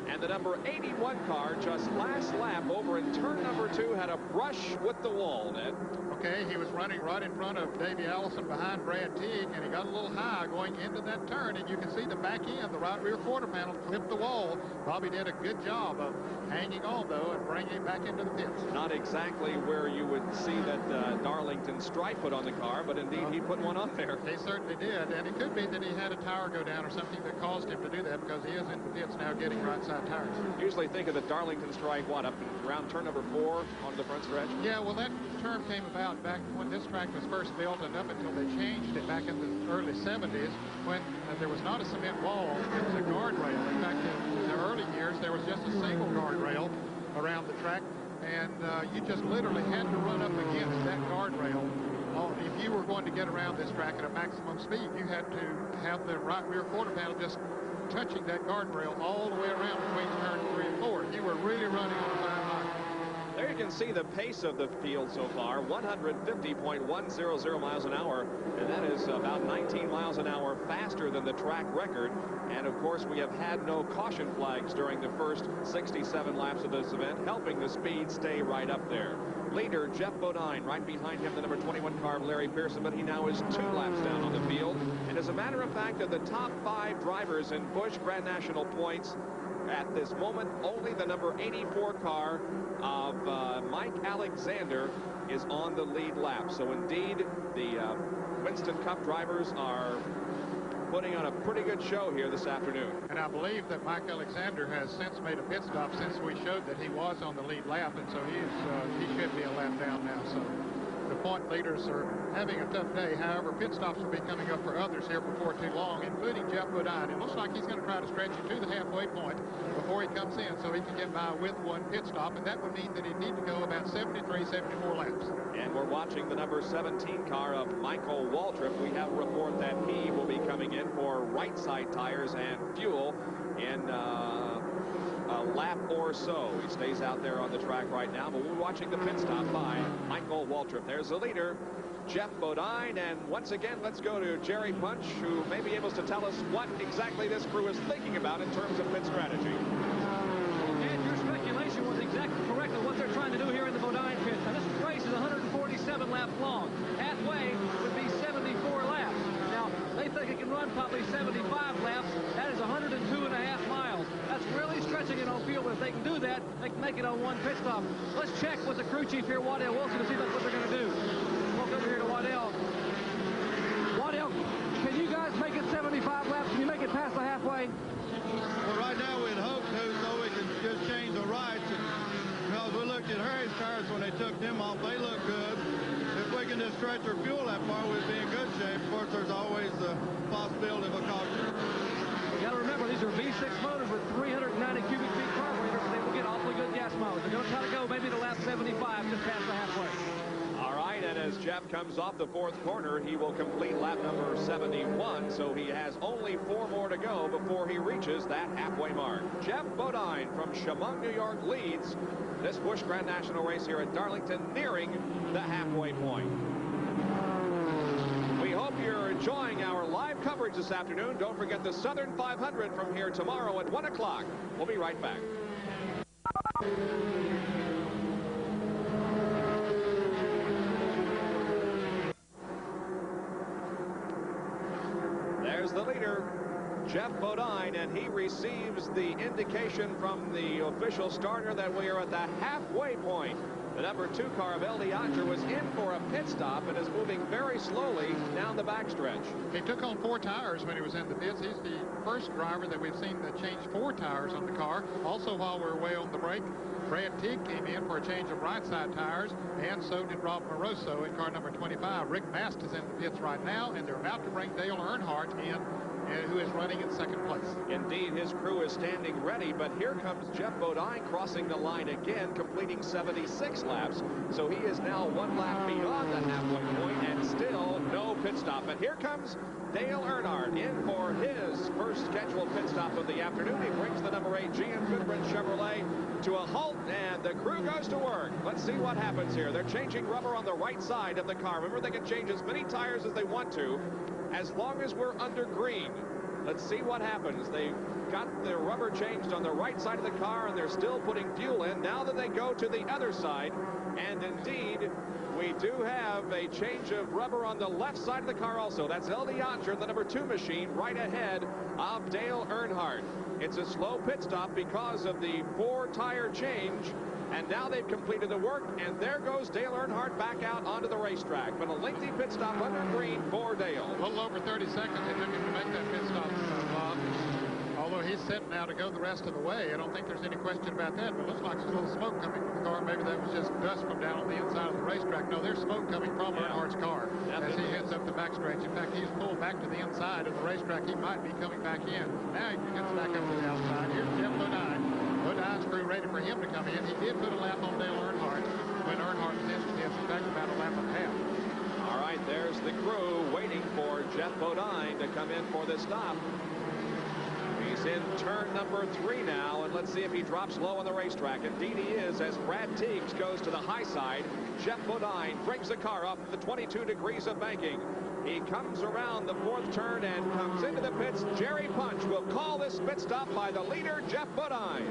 And the number 81 car, just last lap over in turn number 2, had a brush with the wall, Ned. Okay, he was running right in front of Davey Allison behind Brad Teague, and he got a little high going into that turn, and you can see the back end, the right rear quarter panel, clipped the wall. Bobby did a good job of hanging on, though, and bringing it back into the pits. Not exactly where you would see that Darlington stripe put on the car, but indeed he put one on there. He certainly did, and it could be that he had a tire go down or something that caused him to do that, because he is in the pits now getting right side tires. Usually think of the Darlington stripe, what, up around turn number 4 on the front stretch? Yeah, well, that term came about back when this track was first built, and up until they changed it back in the early 70s, when there was not a cement wall, it was a guardrail. In fact, in the early years, there was just a single guardrail around the track, and you just literally had to run up against that guardrail. If you were going to get around this track at a maximum speed, you had to have the right rear quarter panel just touching that guardrail all the way around between turns 3 and 4. You were really running on a fine line. There you can see the pace of the field so far, 150.100 miles an hour, and that is about 19 miles an hour faster than the track record. And of course, we have had no caution flags during the first 67 laps of this event, helping the speed stay right up there. Leader Jeff Bodine, right behind him, the number 21 car of Larry Pearson, but he now is 2 laps down on the field. And as a matter of fact, of the top 5 drivers in Busch Grand National points at this moment, only the number 84 car of Mike Alexander is on the lead lap. So indeed, the Winston Cup drivers are putting on a pretty good show here this afternoon. And I believe that Mike Alexander has since made a pit stop since we showed that he was on the lead lap, and so he should be a lap down now. So the point leaders are having a tough day. However, pit stops will be coming up for others here before too long, including Jeff Bodine. It looks like he's going to try to stretch it to the halfway point before he comes in so he can get by with one pit stop, and that would mean that he'd need to go about 73, 74 laps. And we're watching the number 17 car of Michael Waltrip. We have a report that he will be coming in for right side tires and fuel in a lap or so. He stays out there on the track right now, but we're watching the pit stop by Michael Waltrip. There's the leader, Jeff Bodine, and once again, let's go to Jerry Punch, who may be able to tell us what exactly this crew is thinking about in terms of pit strategy. And your speculation was exactly correct on what they're trying to do here in the Bodine pit. Now, this race is 147 laps long. Halfway would be 74 laps. Now, they think it can run probably 75 laps. That is 102 and a half miles. That's really stretching it on field, but if they can do that, they can make it on one pit stop. Let's check with the crew chief here, Waddell Wilson, to see what they're going to do. Walk over here to Waddell. Waddell, can you guys make it 75 laps? Can you make it past the halfway? Well, right now we'd hope to, so we can just change the rights. Because we looked at Harry's cars when they took them off, they look good. If we can just stretch our fuel that far, we'd be in good shape. Of course, there's always the possibility of a caution. You got to remember, these are V6 motors with 390 cubic feet carburetor, so they will get awfully good gas mileage. They're going to try to go maybe to lap 75, just past the halfway. All right, and as Jeff comes off the fourth corner, he will complete lap number 71, so he has only 4 more to go before he reaches that halfway mark. Jeff Bodine from Chemung, New York, leads this Busch Grand National race here at Darlington, nearing the halfway point. We hope you're enjoying our live coverage this afternoon. Don't forget the Southern 500 from here tomorrow at 1 o'clock. We'll be right back. There's the leader, Jeff Bodine, and he receives the indication from the official starter that we are at the halfway point. The number 2 car of LD Otter was in for a pit stop and is moving very slowly down the backstretch. He took on 4 tires when he was in the pits. He's the first driver that we've seen that change 4 tires on the car. Also, while we're away on the break, Brad Teague came in for a change of right side tires, and so did Rob Moroso in car number 25. Rick Mast is in the pits right now, and they're about to bring Dale Earnhardt in, who is running in second place. Indeed, his crew is standing ready, but here comes Jeff Bodine crossing the line again, completing 76 laps. So he is now 1 lap beyond the halfway point and still no pit stop. But here comes Dale Earnhardt in for his first scheduled pit stop of the afternoon. He brings the number 8 GM Goodwrench Chevrolet to a halt, and the crew goes to work. Let's see what happens here. They're changing rubber on the right side of the car. Remember, they can change as many tires as they want to, as long as we're under green. Let's see what happens. They've got the rubber changed on the right side of the car, and they're still putting fuel in. Now that they go to the other side, and indeed, we do have a change of rubber on the left side of the car also. That's LD Otter, the number 2 machine, right ahead of Dale Earnhardt. It's a slow pit stop because of the 4-tire change. And now they've completed the work, and there goes Dale Earnhardt back out onto the racetrack. But a lengthy pit stop under green for Dale. A little over 30 seconds it took him to make that pit stop, Bob. Although he's set now to go the rest of the way. I don't think there's any question about that, but it looks like there's a little smoke coming from the car. Maybe that was just dust from down on the inside of the racetrack. No, there's smoke coming from Earnhardt's car as he heads up the backstretch. In fact, he's pulled back to the inside of the racetrack. He might be coming back in. Now he gets back up to the outside. Here's Jeff Bodine. Bodine's crew ready for him to come in. He did put a lap on Dale Earnhardt when Earnhardt was in the pits. In fact, about a lap and a half. All right, there's the crew waiting for Jeff Bodine to come in for this stop. He's in turn number 3 now, and let's see if he drops low on the racetrack. Indeed he is, as Brad Teagues goes to the high side. Jeff Bodine brings the car up the 22 degrees of banking. He comes around the 4th turn and comes into the pits. Jerry Punch will call this pit stop by the leader, Jeff Bodine.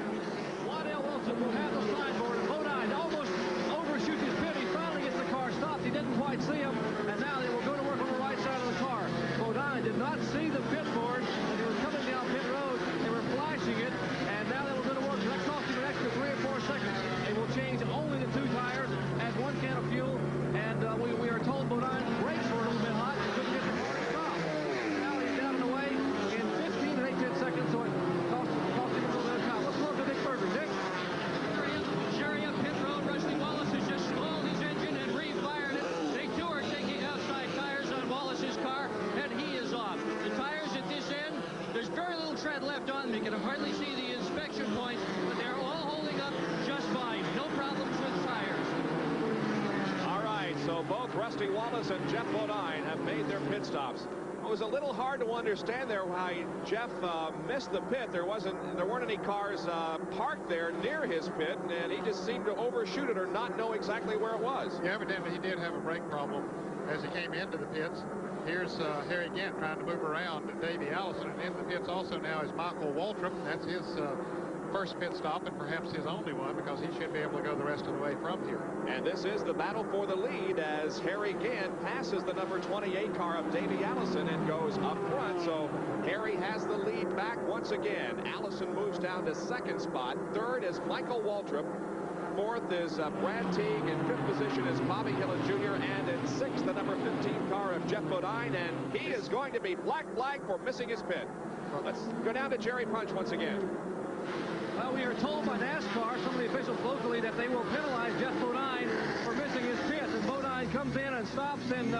Waddell Wilson will have the signboard, and Bodine almost overshoots his pit. He finally gets the car stopped. He didn't quite see him, and now they will go to work on the right side of the car. Bodine did not see the pit board as he was coming down pit road. They were flashing it, and now they will go to work. That cost him an extra 3 or 4 seconds. They will change only the 2 tires, add 1 can of fuel, and we are told Bodine brakes were a little bit hot. He couldn't get the car to stop. Now he's down and away in 15 and 18 seconds, so it cost him a little bit of time. Let's look at Dick Berger. Dick? Jerry bottom. You can hardly see the inspection points, but they're all holding up just fine. No problems with tires. All right, so both Rusty Wallace and Jeff Bodine have made their pit stops. It was a little hard to understand there why Jeff missed the pit. There weren't any cars parked there near his pit, and he just seemed to overshoot it or not know exactly where it was. Yeah, evidently he did have a brake problem as he came into the pits. Here's Harry Gant trying to move around Davey Allison, and in the pits also now is Michael Waltrip. That's his first pit stop and perhaps his only one, because he should be able to go the rest of the way from here. And this is the battle for the lead as Harry Gant passes the number 28 car of Davey Allison and goes up front. So Harry has the lead back once again. Allison moves down to second spot. Third is Michael Waltrip. Fourth is Brad Teague. In fifth position is Bobby Hillin Jr. And in sixth, the number 15 car of Jeff Bodine. And he is going to be black flag for missing his pit. Let's go down to Jerry Punch once again. Well, we are told by NASCAR, some of the officials locally, that they will penalize Jeff Bodine for missing his pit. And Bodine comes in and stops and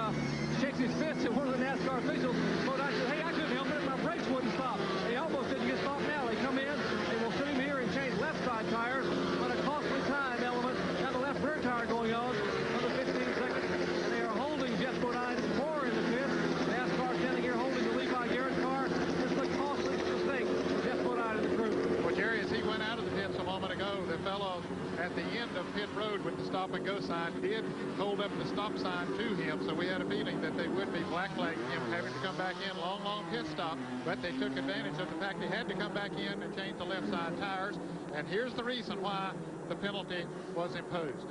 shakes his fist at one of the NASCAR officials. Bodine says, hey, I couldn't help it. My brakes wouldn't stop. He almost didn't get stopped now. They come in, they will sit him here and change left side tires. But a costly time element. Now the left rear tire going on. Another 15 seconds. And they are holding Jeff Bodine more in the pit. NASCAR standing here holding the Levi Garrett car. Just a costly mistake. Jeff Bodine and the crew. Well, Jerry, as he went out of the pits a moment ago, the fellow at the end of pit road with the stop and go sign did hold up the stop sign to him, so we had a feeling that they would be blacklegging him, having to come back in, long pit stop, but they took advantage of the fact they had to come back in and change the left side tires, and here's the reason why the penalty was imposed.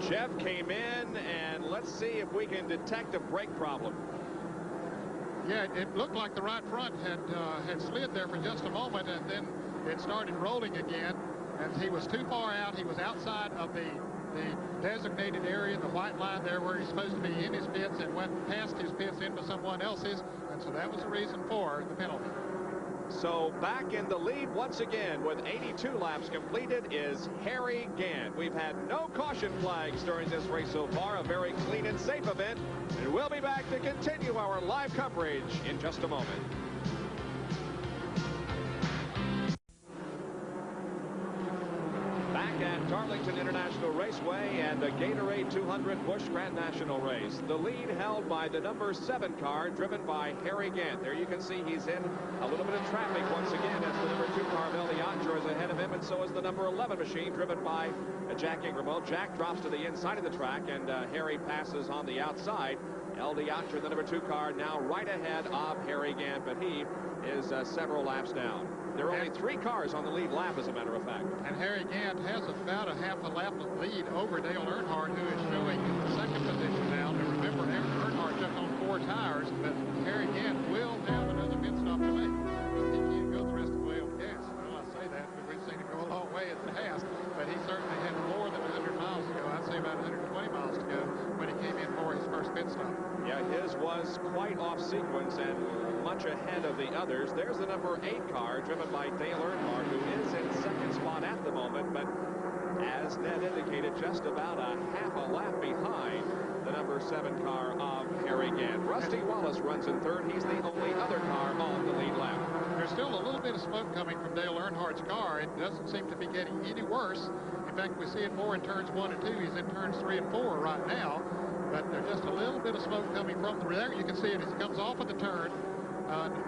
Jeff came in, and let's see if we can detect a brake problem. Yeah, it looked like the right front had slid there for just a moment, and then it started rolling again, and he was too far out. He was outside of the designated area, the white line there where he's supposed to be in his pits, and went past his pits into someone else's, and so that was the reason for the penalty. So back in the lead once again with 82 laps completed is Harry Gant. We've had no caution flags during this race so far, a very clean and safe event. And we'll be back to continue our live coverage in just a moment. Back at Darlington International Raceway and the Gatorade 200 Busch Grand National Race. The lead held by the number 7 car driven by Harry Gant. There you can see he's in a little bit of traffic once again as the number 2 car of El Diantro is ahead of him, and so is the number 11 machine driven by Jack Ingram. Well, Jack drops to the inside of the track, and Harry passes on the outside. El Diantro, the number 2 car, now right ahead of Harry Gant, but he is several laps down. There are only 3 cars on the lead lap, as a matter of fact. And Harry Gant has about a half a lap of lead over Dale Earnhardt, who is showing second position now. Now remember, Earnhardt just on 4 tires, but Harry Gant will have another pit stop to make. But he can't go the rest of the way on gas. Well, I say that, but we've seen it go a long way in the past. But he certainly had more than 100 miles to go. I'd say about 120 miles to go when he came in for his first pit stop. Yeah, his was quite off sequence and much ahead of the others. There's the number 8 car driven by Dale Earnhardt, who is in second spot at the moment, but as Ned indicated, just about a half a lap behind the number 7 car of Harry Gant. Rusty Wallace runs in third. He's the only other car on the lead lap. There's still a little bit of smoke coming from Dale Earnhardt's car. It doesn't seem to be getting any worse. In fact, we see it more in turns 1 and 2. He's in turns 3 and 4 right now, but there's just a little bit of smoke coming from the rear. You can see it as it comes off of the turn.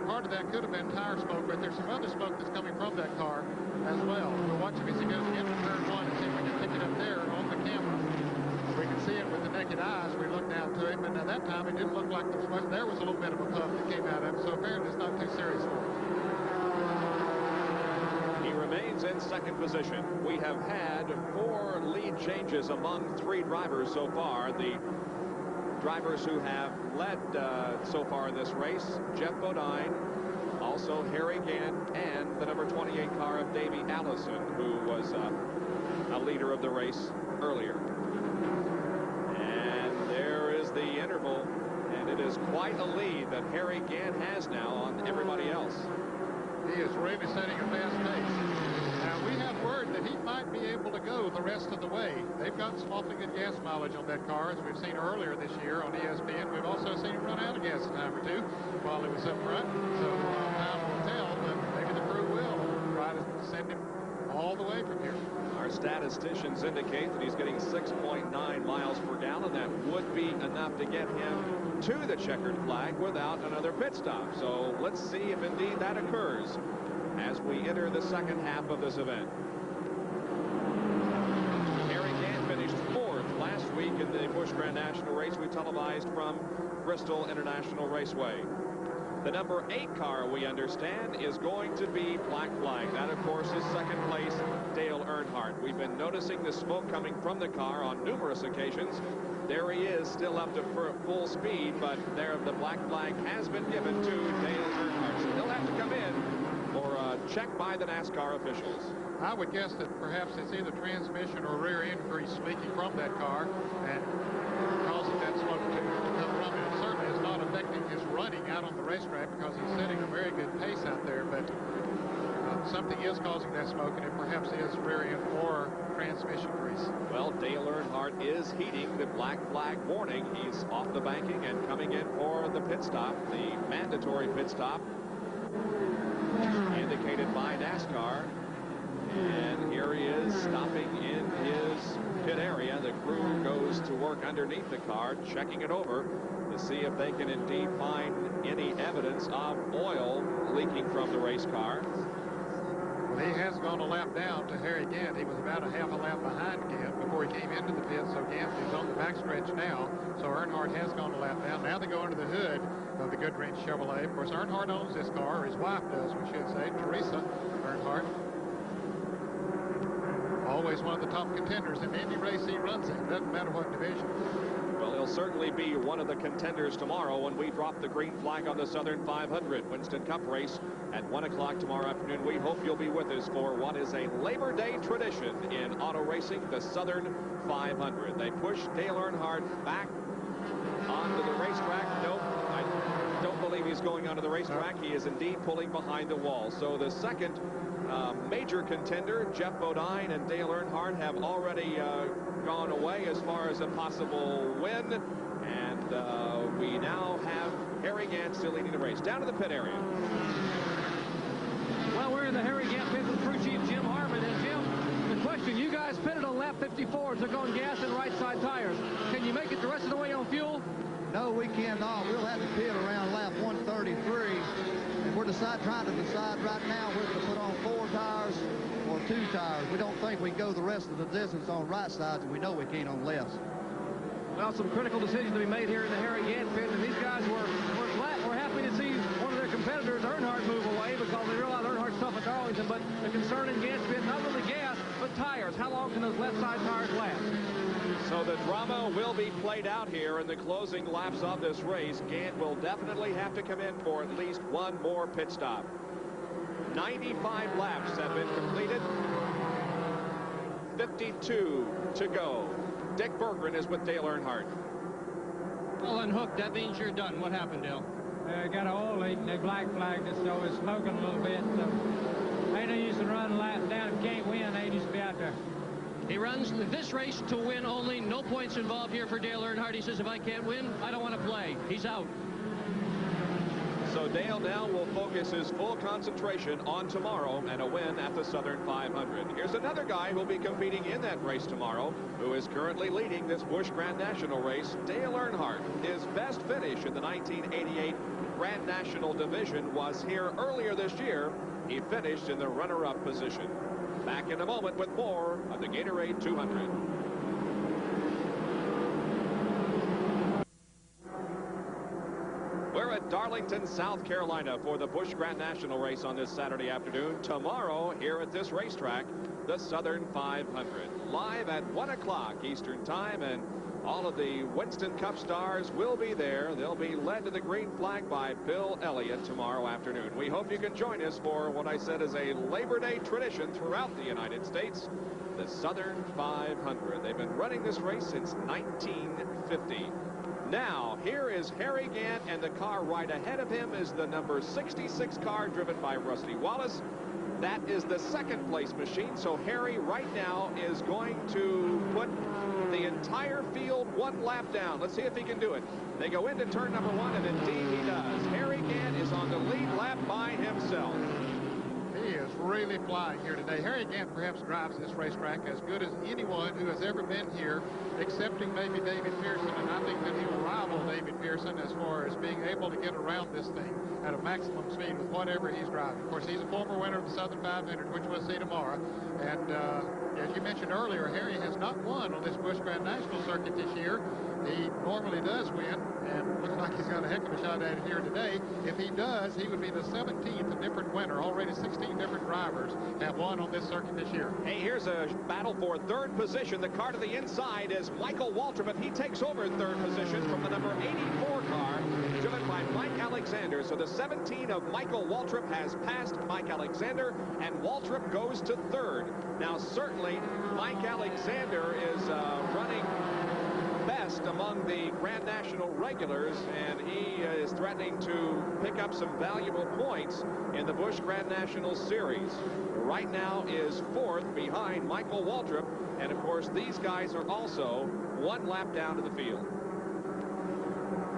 Part of that could have been tire smoke, but there's some other smoke that's coming from that car as well. We'll watch him as he goes into turn 1 and see if we can pick it up there on the camera. We can see it with the naked eyes. We look down to him, and at that time it didn't look like there was much. There was a little bit of a puff that came out of him, so apparently it's not too serious for him. He remains in second position. We have had 4 lead changes among 3 drivers so far. The drivers who have led so far in this race, Jeff Bodine, also Harry Gant, and the number 28 car of Davey Allison, who was a leader of the race earlier. And there is the interval, and it is quite a lead that Harry Gant has now on everybody else. He is really setting a fast pace. Now, we have word that he might be able to go the rest of the way. They've got some awfully good gas mileage on that car, as we've seen earlier this year on ESPN. We've also seen him run out of gas a time or two while he was up front. So time will tell, but maybe the crew will try to send him all the way from here. Our statisticians indicate that he's getting 6.9 miles per gallon. That would be enough to get him to the checkered flag without another pit stop. So let's see if indeed that occurs as we enter the second half of this event. Harry Gant finished 4th last week in the Busch Grand National race we televised from Bristol International Raceway. The number 8 car, we understand, is going to be black flag. That, of course, is second place, Dale Earnhardt. We've been noticing the smoke coming from the car on numerous occasions. There he is, still up to full speed, but there the black flag has been given to Dale Earnhardt. So he'll have to come in for a check by the NASCAR officials. I would guess that perhaps it's either transmission or rear end grease leaking from that car and causing that smoke to come from it. It certainly is not affecting his running out on the racetrack because he's setting a very good pace out there, but something is causing that smoke, and it perhaps is rear end or transmission grease. Well, Dale Earnhardt is heeding the black flag warning. He's off the banking and coming in for the pit stop, the mandatory pit stop indicated by NASCAR. And here he is stopping in his pit area. The crew goes to work underneath the car, checking it over to see if they can indeed find any evidence of oil leaking from the race car. Well, he has gone a lap down to Harry Gant. He was about a half a lap behind Gant before he came into the pit, so Gant is on the backstretch now. So Earnhardt has gone a lap down. Now they go under the hood of the Goodrich Chevrolet. Of course, Earnhardt owns this car, or his wife does, we should say, Teresa Earnhardt. Always one of the top contenders in any race he runs in. Doesn't matter what division. Well, he'll certainly be one of the contenders tomorrow when we drop the green flag on the Southern 500 Winston Cup race at 1 o'clock tomorrow afternoon. We hope you'll be with us for what is a Labor Day tradition in auto racing, the Southern 500. They push Dale Earnhardt back onto the racetrack. Nope, I don't believe he's going onto the racetrack. He is indeed pulling behind the wall. So the second major contender, Jeff Bodine and Dale Earnhardt, have already gone away as far as a possible win. And we now have Harry Gant still leading the race. Down to the pit area. Well, we're in the Harry Gant pit with crew chief Jim Harmon. And Jim, the question, you guys pitted on lap 54, took on gas and right side tires. Can you make it the rest of the way on fuel? No, we cannot. We'll have to pit around lap 133. And we're trying to decide right now whether to put on 4 tires or 2 tires. We don't think we can go the rest of the distance on right sides, and we know we can't on lefts. Well, some critical decisions to be made here in the Harry Gant pit, and these guys were happy to see one of their competitors, Earnhardt, move away because they realize Earnhardt's tough at Darlington, but the concern in Gant's pit, not really gas, but tires. How long can those left side tires last? So the drama will be played out here in the closing laps of this race. Gant will definitely have to come in for at least one more pit stop. 95 laps have been completed. 52 to go. Dick Berggren is with Dale Earnhardt. Well, unhooked, that means you're done. What happened, Dale? Got an oil leak, and they black flagged us, so it's smoking a little bit. So ain't no use in running laps down. If you can't win, they just be out there. He runs this race to win only. No points involved here for Dale Earnhardt. He says, if I can't win, I don't want to play. He's out. So Dale now will focus his full concentration on tomorrow and a win at the Southern 500. Here's another guy who'll be competing in that race tomorrow, who is currently leading this Busch Grand National race, Dale Earnhardt. His best finish in the 1988 Grand National Division was here earlier this year. He finished in the runner-up position. Back in a moment with more of the Gatorade 200. We're at Darlington, South Carolina for the Busch Grand National race on this Saturday afternoon. Tomorrow, here at this racetrack, the Southern 500. Live at 1 o'clock Eastern Time, and all of the Winston Cup stars will be there. They'll be led to the green flag by Bill Elliott tomorrow afternoon. We hope you can join us for what I said is a Labor Day tradition throughout the United States, the Southern 500. They've been running this race since 1950. Now, here is Harry Gant, and the car right ahead of him is the number 66 car driven by Rusty Wallace. That is the second place machine, so Harry right now is going to put the entire field one lap down. Let's see if he can do it. They go into turn number 1, and indeed he does. Harry Gant is on the lead lap by himself. He is really flying here today. Harry Gant perhaps drives this racetrack as good as anyone who has ever been here, excepting maybe David Pearson, and I think that he will rival David Pearson as far as being able to get around this thing at a maximum speed with whatever he's driving. Of course, he's a former winner of the Southern 500, which we'll see tomorrow. And as you mentioned earlier, Harry has not won on this Busch Grand National circuit this year. He normally does win, and looks like he's got a heck of a shot at it here today. If he does, he would be the 17th different winner. Already 16 different drivers have won on this circuit this year. Hey, here's a battle for third position. The car to the inside is Michael Waltrip, but he takes over third position from the number 84 car, driven by Mike Alexander. So the 17 of Michael Waltrip has passed Mike Alexander, and Waltrip goes to third. Now, certainly, Mike Alexander is running best among the Grand National regulars, and he is threatening to pick up some valuable points in the Busch Grand National Series. Right now is fourth behind Michael Waltrip, and of course these guys are also one lap down to the field.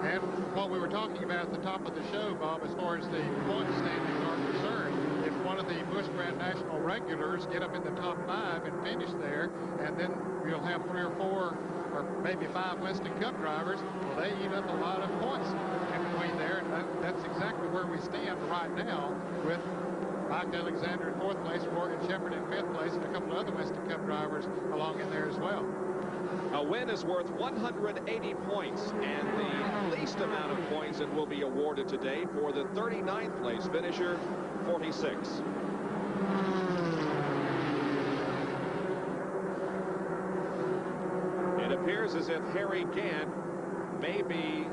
And what we were talking about at the top of the show, Bob, as far as the point standings are concerned, if one of the Busch Grand National regulars get up in the top 5 and finish there, and then you'll have 3 or 4 or maybe 5 Winston Cup drivers, well, they eat up a lot of points in between there, and that's exactly where we stand right now, with Mike Alexander in 4th place, Morgan Shepherd in 5th place, and a couple of other Winston Cup drivers along in there as well. A win is worth 180 points, and the least amount of points that will be awarded today for the 39th place finisher, 46. It appears as if Harry Gant may be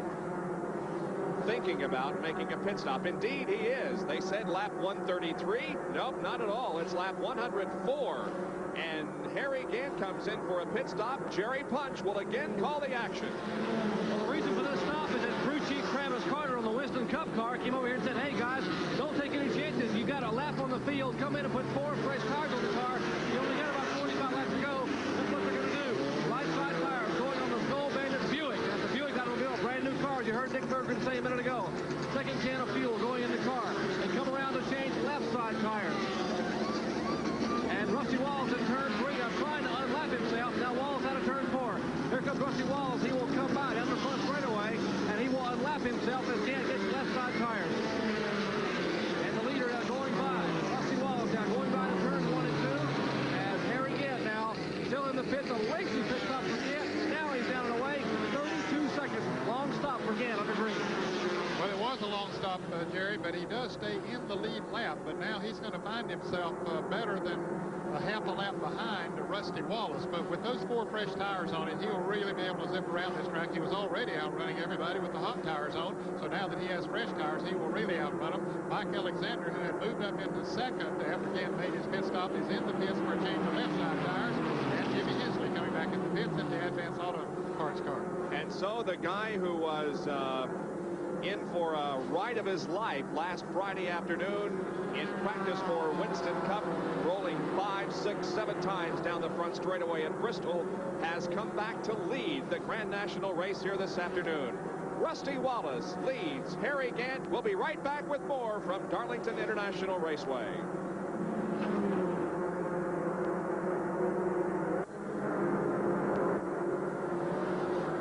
thinking about making a pit stop. Indeed, he is. They said lap 133. Nope, not at all. It's lap 104. And Harry Gant comes in for a pit stop. Jerry Punch will again call the action. Well, the reason for this stop is that crew chief Travis Carter on the Winston Cup car came over here and said, hey, guys, don't take any chances. You got a lap on the field. Come in and put 4 fresh tires on the car. You only got about 45 laps to go. That's what they're going to do. Light side tires going on the Skull Bandit Buick. That's the Buick automobile, brand new car. You heard Dick Berggren say a minute ago. Second can of fuel going in the car. They come around to change left side tires. And Rusty Wallace in turn 3 trying to unlap himself. Now Wallace out of turn 4. Here comes Rusty Wallace. He will come by down the front straightaway, and he will unlap himself as Gant gets left side tires. And the leader now going by. Rusty Wallace now going by to turn 1 and 2. As Harry Gant now still in the pits. A lengthy pit stop for Gant. Now he's down and away. 32 seconds. Long stop for Gant under green. Well, it was a long stop, Jerry, but he does stay in the lead lap. But now he's going to find himself better than a half a lap behind Rusty Wallace. But with those 4 fresh tires on it, he will really be able to zip around this track. He was already outrunning everybody with the hot tires on. So now that he has fresh tires, he will really outrun them. Mike Alexander, who had moved up into second after Gant made his pit stop, is in the pits for a change of left side tires. And Jimmy Hensley coming back in the pits in the Advance Auto Parts car. And so the guy who was in for a ride of his life last Friday afternoon in practice for Winston Cup, rolling 5, 6, 7 times down the front straightaway at Bristol, has come back to lead the Grand National race here this afternoon. Rusty Wallace leads. Harry Gant will be right back with more from Darlington International Raceway.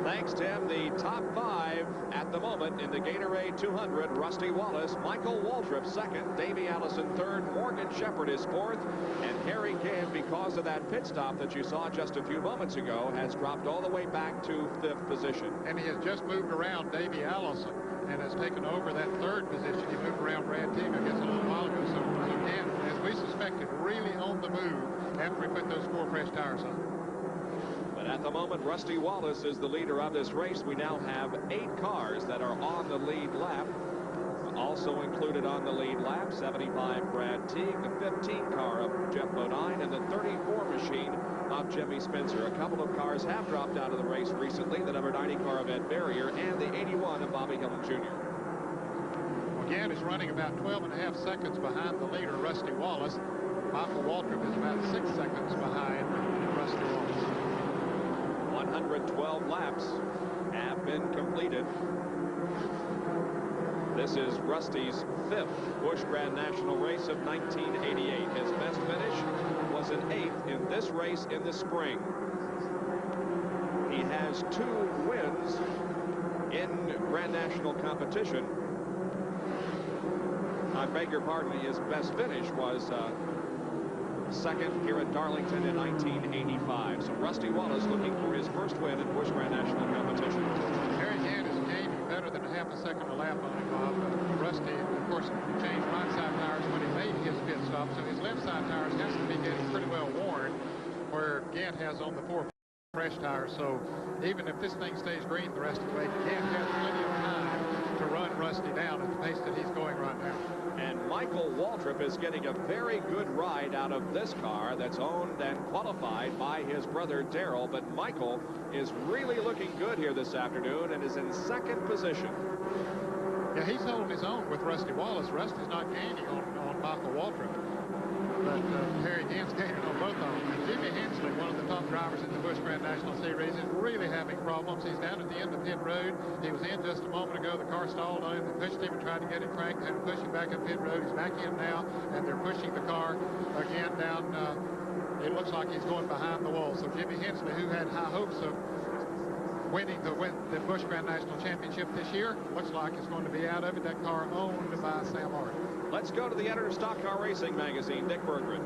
Thanks, Tim. The top 5 at the moment in the Gatorade 200. Rusty Wallace, Michael Waltrip second, Davey Allison third, Morgan Shepherd is fourth, and Harry Gant, because of that pit stop that you saw just a few moments ago, has dropped all the way back to 5th position. And he has just moved around Davey Allison and has taken over that 3rd position. He moved around Brad Team, I guess, a little while ago. So Gant, as we suspected, really on the move after he put those 4 fresh tires on. But at the moment, Rusty Wallace is the leader of this race. We now have 8 cars that are on the lead lap. Also included on the lead lap, 75 Brad Teague, the 15 car of Jeff Bodine, and the 34 machine of Jimmy Spencer. A couple of cars have dropped out of the race recently, the number 90 car of Ed Barrier and the 81 of Bobby Hillin Jr. Again, is running about 12.5 seconds behind the leader, Rusty Wallace. Michael Waltrip is about 6 seconds behind Rusty Wallace. 112 laps have been completed. This is Rusty's 5th Busch Grand National race of 1988. His best finish was an 8th in this race in the spring. He has 2 wins in Grand National competition. I beg your pardon, his best finish was second here at Darlington in 1985. So Rusty Wallace looking for his first win in Busch Grand National competition. Harry Gant is gaining better than half a second a lap on him, Bob. Rusty, of course, changed right side tires when he made his pit stop, so his left side tires has to be getting pretty well worn, where Gant has on the 4 fresh tires. So even if this thing stays green the rest of the way, Gant has plenty of time to run Rusty down at the pace that he's going right now. And Michael Waltrip is getting a very good ride out of this car that's owned and qualified by his brother Darrell. But Michael is really looking good here this afternoon and is in 2nd position. Yeah, he's holding his own with Rusty Wallace. Rusty's not gaining on Michael Waltrip. But Harry Gant's gaining on both of them. And Jimmy Hensley, one of the top drivers in the Busch Grand National Series, is really having problems. He's down at the end of pit road. He was in just a moment ago. The car stalled on him. They pushed him and tried to get him cranked and push him back up pit road. He's back in now, and they're pushing the car again down. It looks like he's going behind the wall. So Jimmy Hensley, who had high hopes of winning the Busch Grand National Championship this year, looks like it's going to be out of it. That car owned by Sam Martin. Let's go to the editor of Stock Car Racing magazine, Dick Berggren.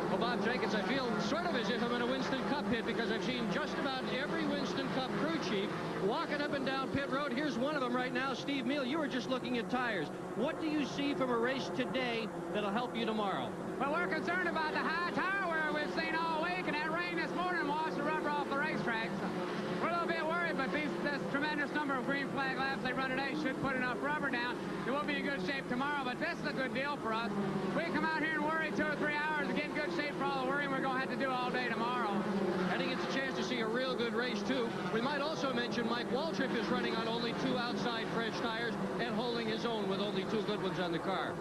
Well, Bob Jenkins, I feel sort of as if I'm in a Winston Cup pit because I've seen just about every Winston Cup crew chief walking up and down pit road. Here's one of them right now, Steve Meal. You were just looking at tires. What do you see from a race today that'll help you tomorrow? Well, we're concerned about the high tire wear we've seen all week, and that rain this morning washed the rubber off the racetrack. So we're a little bit worried, but this tremendous number of green flag laps they run today should put enough rubber down. It will be in good shape tomorrow, but this is a good deal for us. We come out here and worry 2 or 3 hours to get in good shape for all the worrying we're going to have to do all day tomorrow. I think it's a chance to see a real good race, too. We might also mention Mike Waltrip is running on only 2 outside fresh tires and holding his own with only 2 good ones on the car.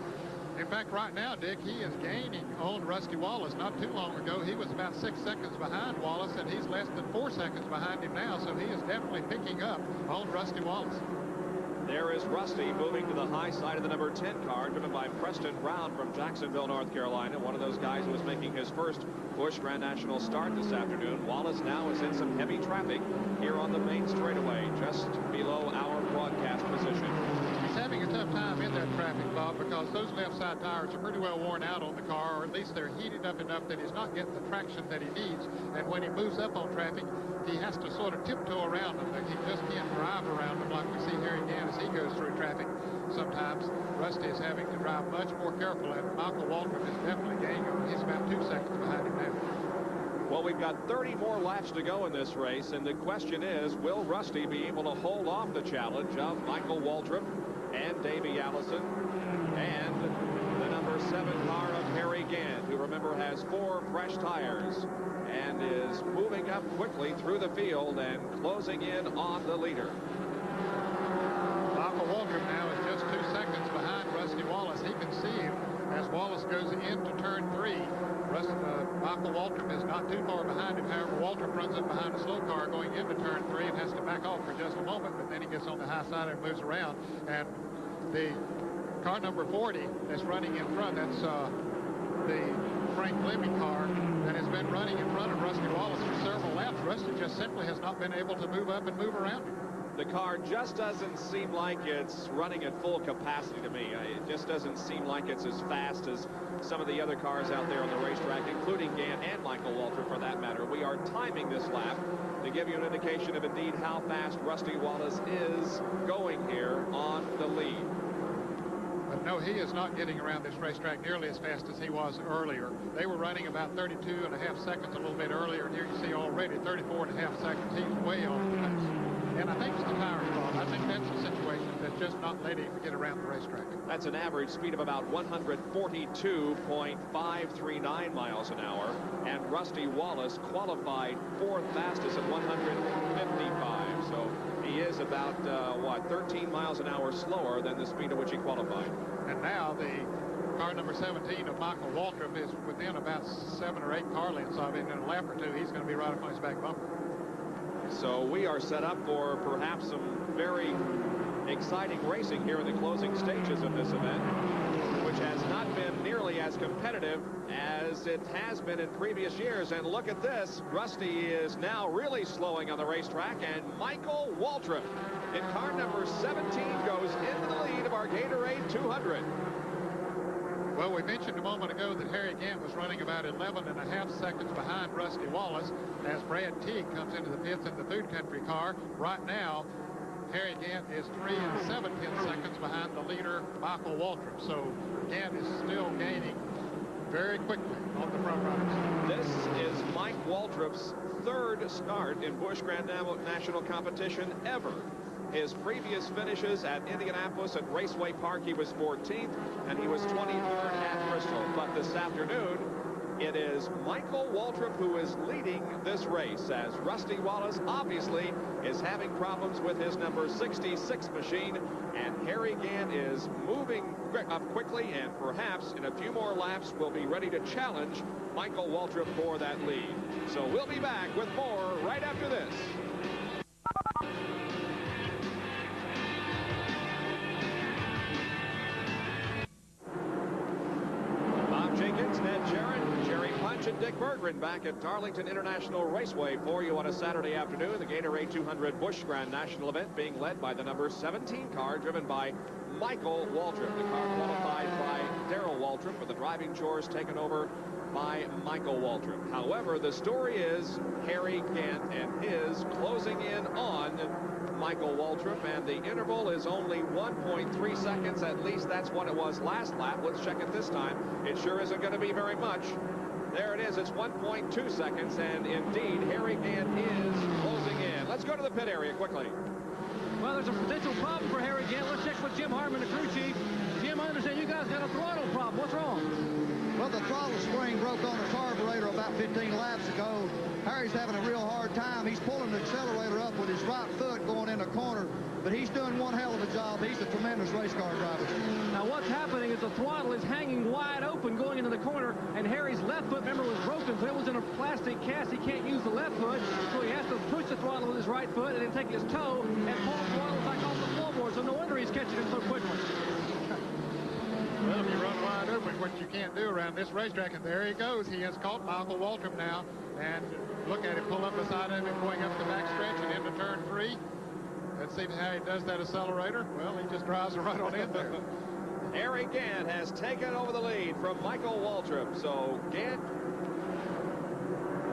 In fact, right now, Dick, he is gaining on Rusty Wallace. Not too long ago, he was about 6 seconds behind Wallace, and he's less than 4 seconds behind him now, so he is definitely picking up on Rusty Wallace. There is Rusty moving to the high side of the number 10 car, driven by Preston Brown from Jacksonville, North Carolina, one of those guys who was making his first Busch Grand National start this afternoon. Wallace now is in some heavy traffic here on the main straightaway, just below our broadcast position. He's having a tough time in that traffic, Bob, because those left side tires are pretty well worn out on the car, or at least they're heated up enough that he's not getting the traction that he needs. And when he moves up on traffic, he has to sort of tiptoe around them. He just can't drive around them like we see Harry Gant as he goes through traffic. Sometimes Rusty is having to drive much more careful, and Michael Waltrip is definitely gaining on him. He's about 2 seconds behind him now. Well, we've got 30 more laps to go in this race, and the question is, will Rusty be able to hold off the challenge of Michael Waltrip and Davey Allison and the number 7 car of Harry Gant, who, remember, has 4 fresh tires and is moving up quickly through the field and closing in on the leader. Michael Waltrip now is just 2 seconds behind Rusty Wallace. He can see him as Wallace goes into turn 3. Michael Waltrip is not too far behind him. However, Waltrip runs up behind a slow car going into turn 3 and has to back off for just a moment, but then he gets on the high side and moves around. And the car number 40 that's running in front, that's the Frank Fleming car that has been running in front of Rusty Wallace for several laps. Rusty just simply has not been able to move up and move around him. The car just doesn't seem like it's running at full capacity to me. It just doesn't seem like it's as fast as some of the other cars out there on the racetrack, including Gant and Michael Waltrip for that matter. We are timing this lap to give you an indication of indeed how fast Rusty Wallace is going here on the lead. But no, he is not getting around this racetrack nearly as fast as he was earlier. They were running about 32.5 seconds a little bit earlier, and here you see already 34.5 seconds. He's way off the pace. And I think it's the tire's fault. I think that's the situation that's just not letting him get around the racetrack. That's an average speed of about 142.539 miles an hour. And Rusty Wallace qualified 4th fastest at 155. So he is about, 13 miles an hour slower than the speed at which he qualified. And now the car number 17 of Michael Waltrip is within about 7 or 8 car lengths of him. In a lap or two, he's going to be right up on his back bumper. So we are set up for perhaps some very exciting racing here in the closing stages of this event, which has not been nearly as competitive as it has been in previous years. And look at this. Rusty is now really slowing on the racetrack, and Michael Waltrip in car number 17 goes into the lead of our Gatorade 200. Well, we mentioned a moment ago that Harry Gant was running about 11.5 seconds behind Rusty Wallace as Brad Teague comes into the pits in the Food Country car. Right now, Harry Gant is 3 7/10 seconds behind the leader, Michael Waltrip. So Gant is still gaining very quickly on the front runners. This is Mike Waltrip's 3rd start in Busch Grand National competition ever. His previous finishes at Indianapolis at Raceway Park, he was 14th, and he was 23rd at Bristol. But this afternoon, it is Michael Waltrip who is leading this race, as Rusty Wallace obviously is having problems with his number 66 machine, and Harry Gant is moving up quickly, and perhaps in a few more laps will be ready to challenge Michael Waltrip for that lead. So we'll be back with more right after this. Ned Jarrett, Jerry Punch, and Dick Berggren back at Darlington International Raceway for you on a Saturday afternoon. The Gatorade 200 Busch Grand National event being led by the number 17 car driven by Michael Waltrip. The car qualified by Darrell Waltrip, with the driving chores taken over by Michael Waltrip. However, the story is Harry Gant and his closing in on Michael Waltrip, and the interval is only 1.3 seconds. At least that's what it was last lap. Let's check it this time. It sure isn't going to be very much. There it is. It's 1.2 seconds, and indeed, Harry Gant is closing in. Let's go to the pit area quickly. Well, there's a potential problem for Harry Gant. Let's check with Jim Harmon, the crew chief. Jim, I understand you guys got a throttle problem. What's wrong? Well, the throttle spring broke on the carburetor about 15 laps ago. Harry's having a real hard time. He's pulling the accelerator up with his right foot going in the corner, but he's doing one hell of a job. He's a tremendous race car driver. Now, what's happening is the throttle is hanging wide open going into the corner, and Harry's left foot, remember, was broken, so it was in a plastic cast. He can't use the left foot, so he has to push the throttle with his right foot and then take his toe and pull the throttle back off the floorboard, so no wonder he's catching it so quickly. Well, if you run wide open, what you can't do around this racetrack, and there he goes. He has caught Michael Waltrip now, and look at him pull up beside him and going up the backstretch and into turn 3. Let's see how he does that accelerator. Well, he just drives right on in there. Harry Gant has taken over the lead from Michael Waltrip. So Gant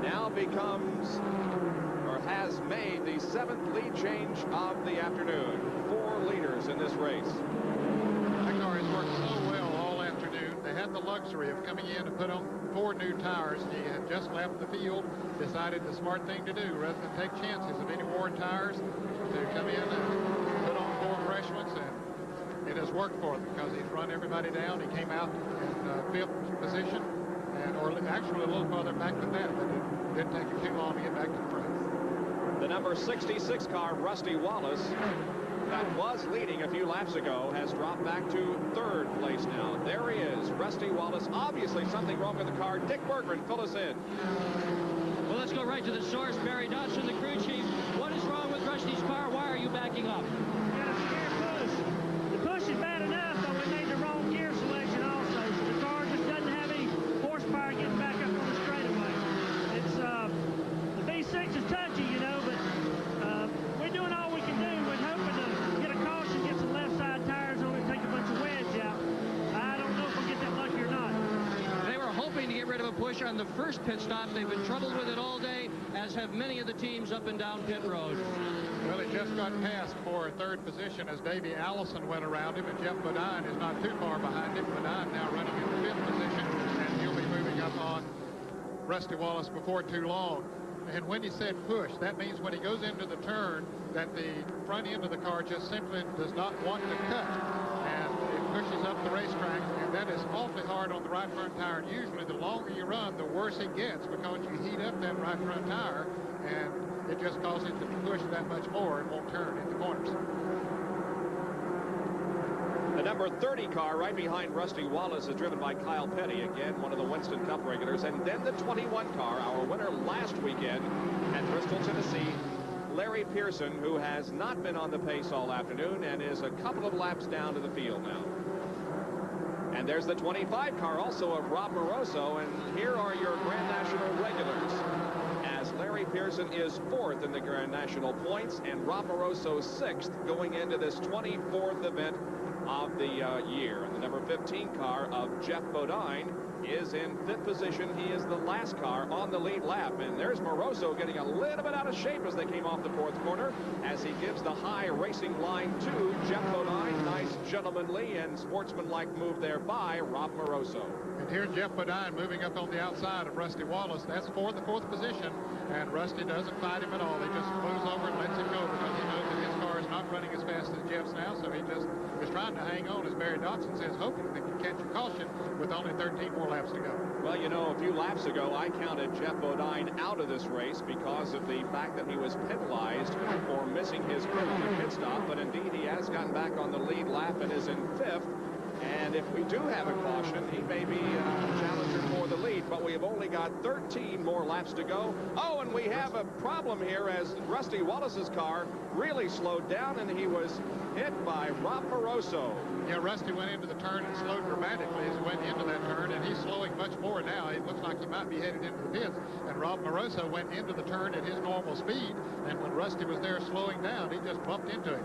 now becomes, or has made, the 7th lead change of the afternoon. 4 leaders in this race. That car has worked so well all afternoon. They had the luxury of coming in to put on 4 new tires. He had just left the field, decided the smart thing to do, rather than take chances of any worn tires, to come in and put on 4 fresh ones, and it has worked for him because he's run everybody down. He came out in 5th position, or actually a little further back than that, but it didn't take him too long to get back to the front. The number 66 car, Rusty Wallace, that was leading a few laps ago, has dropped back to 3rd place now. There he is, Rusty Wallace. Obviously something wrong with the car. Dick Berggren, fill us in. Well, let's go right to the source. Barry Dodson, the crew chief. What is wrong with Rusty's car? Why are you backing up? Got a spare push. The push is bad enough, but we made the wrong gear selection also. So the car just doesn't have any horsepower getting back up on the straightaway. It's the V6 is touchy, you know, but we're doing all we can do. We're hoping to get a caution, get some left side tires on it, take a bunch of wedge out. I don't know if we'll get that lucky or not. They were hoping to get rid of a push on the first pit stop. They've been troubled with it all day, as have many of the teams up and down pit road. Well, it just got passed for 3rd position as Davey Allison went around him, and Jeff Bodine is not too far behind him. Bodine now running in 5th position, and he'll be moving up on Rusty Wallace before too long. And when he said push, that means when he goes into the turn, that the front end of the car just simply does not want to cut. And it pushes up the racetrack, and that is awfully hard on the right front tire. And usually the longer you run, the worse it gets, because you heat up that right front tire, and it just causes it to push that much more and won't turn in the corners. The number 30 car right behind Rusty Wallace is driven by Kyle Petty, again, one of the Winston Cup regulars. And then the 21 car, our winner last weekend at Bristol, Tennessee, Larry Pearson, who has not been on the pace all afternoon and is a couple of laps down to the field now. And there's the 25 car, also of Rob Moroso, and here are your Grand National regulars, as Larry Pearson is 4th in the Grand National points and Rob Moroso 6th going into this 24th event of the year. And the number 15 car of Jeff Bodine is in 5th position. He is the last car on the lead lap, and there's Moroso getting a little bit out of shape as they came off the 4th corner, as he gives the high racing line to Jeff Bodine. Nice gentlemanly and sportsmanlike move there by Rob Moroso. And here's Jeff Bodine moving up on the outside of Rusty Wallace. That's for the 4th position, and Rusty doesn't fight him at all. He just moves over and lets him go, because he knows that his car is not running as fast as Jeff's now, so he just is trying to hang on, as Barry Dodson says, hoping they can catch a caution with only 13 more laps to go. Well, you know, a few laps ago, I counted Jeff Bodine out of this race because of the fact that he was penalized for missing his pit on the pit stop, but indeed he has gotten back on the lead lap and is in 5th. And if we do have a caution, he may be a challenger for the lead, but we have only got 13 more laps to go. Oh, and we have a problem here, as Rusty Wallace's car really slowed down, and he was hit by Rob Moroso. Yeah, Rusty went into the turn and slowed dramatically as he went into that turn, and he's slowing much more now. It looks like he might be headed into the pits. And Rob Moroso went into the turn at his normal speed, and when Rusty was there slowing down, he just bumped into him.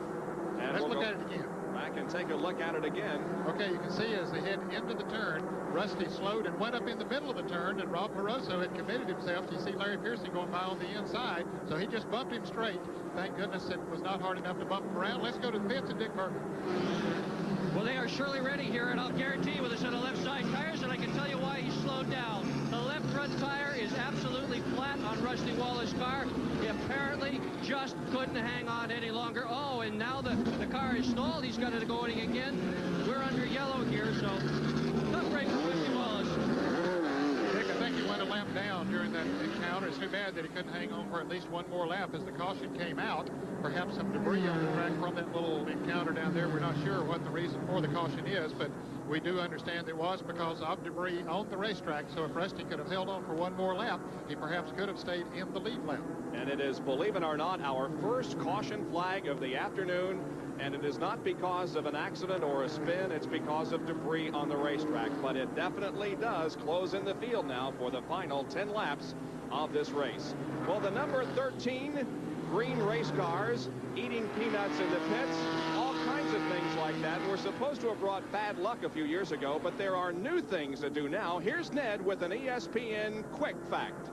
And let's look at it again. Back and take a look at it again. Okay, you can see as they head into the turn, Rusty slowed and went up in the middle of the turn, and Rob Moroso had committed himself. You see Larry Pearson going by on the inside, so he just bumped him straight. Thank goodness it was not hard enough to bump him around. Let's go to the pits and Dick Berger. Well, they are surely ready here, and I'll guarantee you with a set of left side tires, and I can tell you why he slowed down. The left front tire is absolutely flat on Rusty Wallace's car. He apparently just couldn't hang on any longer. Oh, and now the car is stalled. He's got to go in again. We're under yellow here, so tough break for Rusty Wallace. Dick, I think he went a lap down during that encounter. It's too bad that he couldn't hang on for at least one more lap as the caution came out. Perhaps some debris on the track from that little encounter down there. We're not sure what the reason for the caution is, but we do understand it was because of debris on the racetrack. So if Rusty could have held on for one more lap, he perhaps could have stayed in the lead lap. And it is, believe it or not, our first caution flag of the afternoon. And it is not because of an accident or a spin. It's because of debris on the racetrack. But it definitely does close in the field now for the final 10 laps of this race. Well, the number 13 green race cars eating peanuts in the pits, all kinds of things like that. We're supposed to have brought bad luck a few years ago, but there are new things to do now. Here's Ned with an ESPN Quick Fact.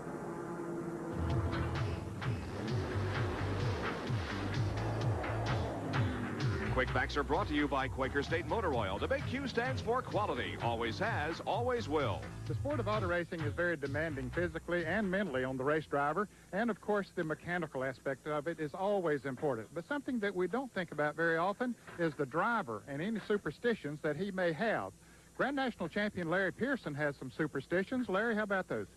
Quick Facts are brought to you by Quaker State Motor Oil. The big Q stands for quality. Always has, always will. The sport of auto racing is very demanding physically and mentally on the race driver. And, of course, the mechanical aspect of it is always important. But something that we don't think about very often is the driver and any superstitions that he may have. Grand National Champion Larry Pearson has some superstitions. Larry, how about those?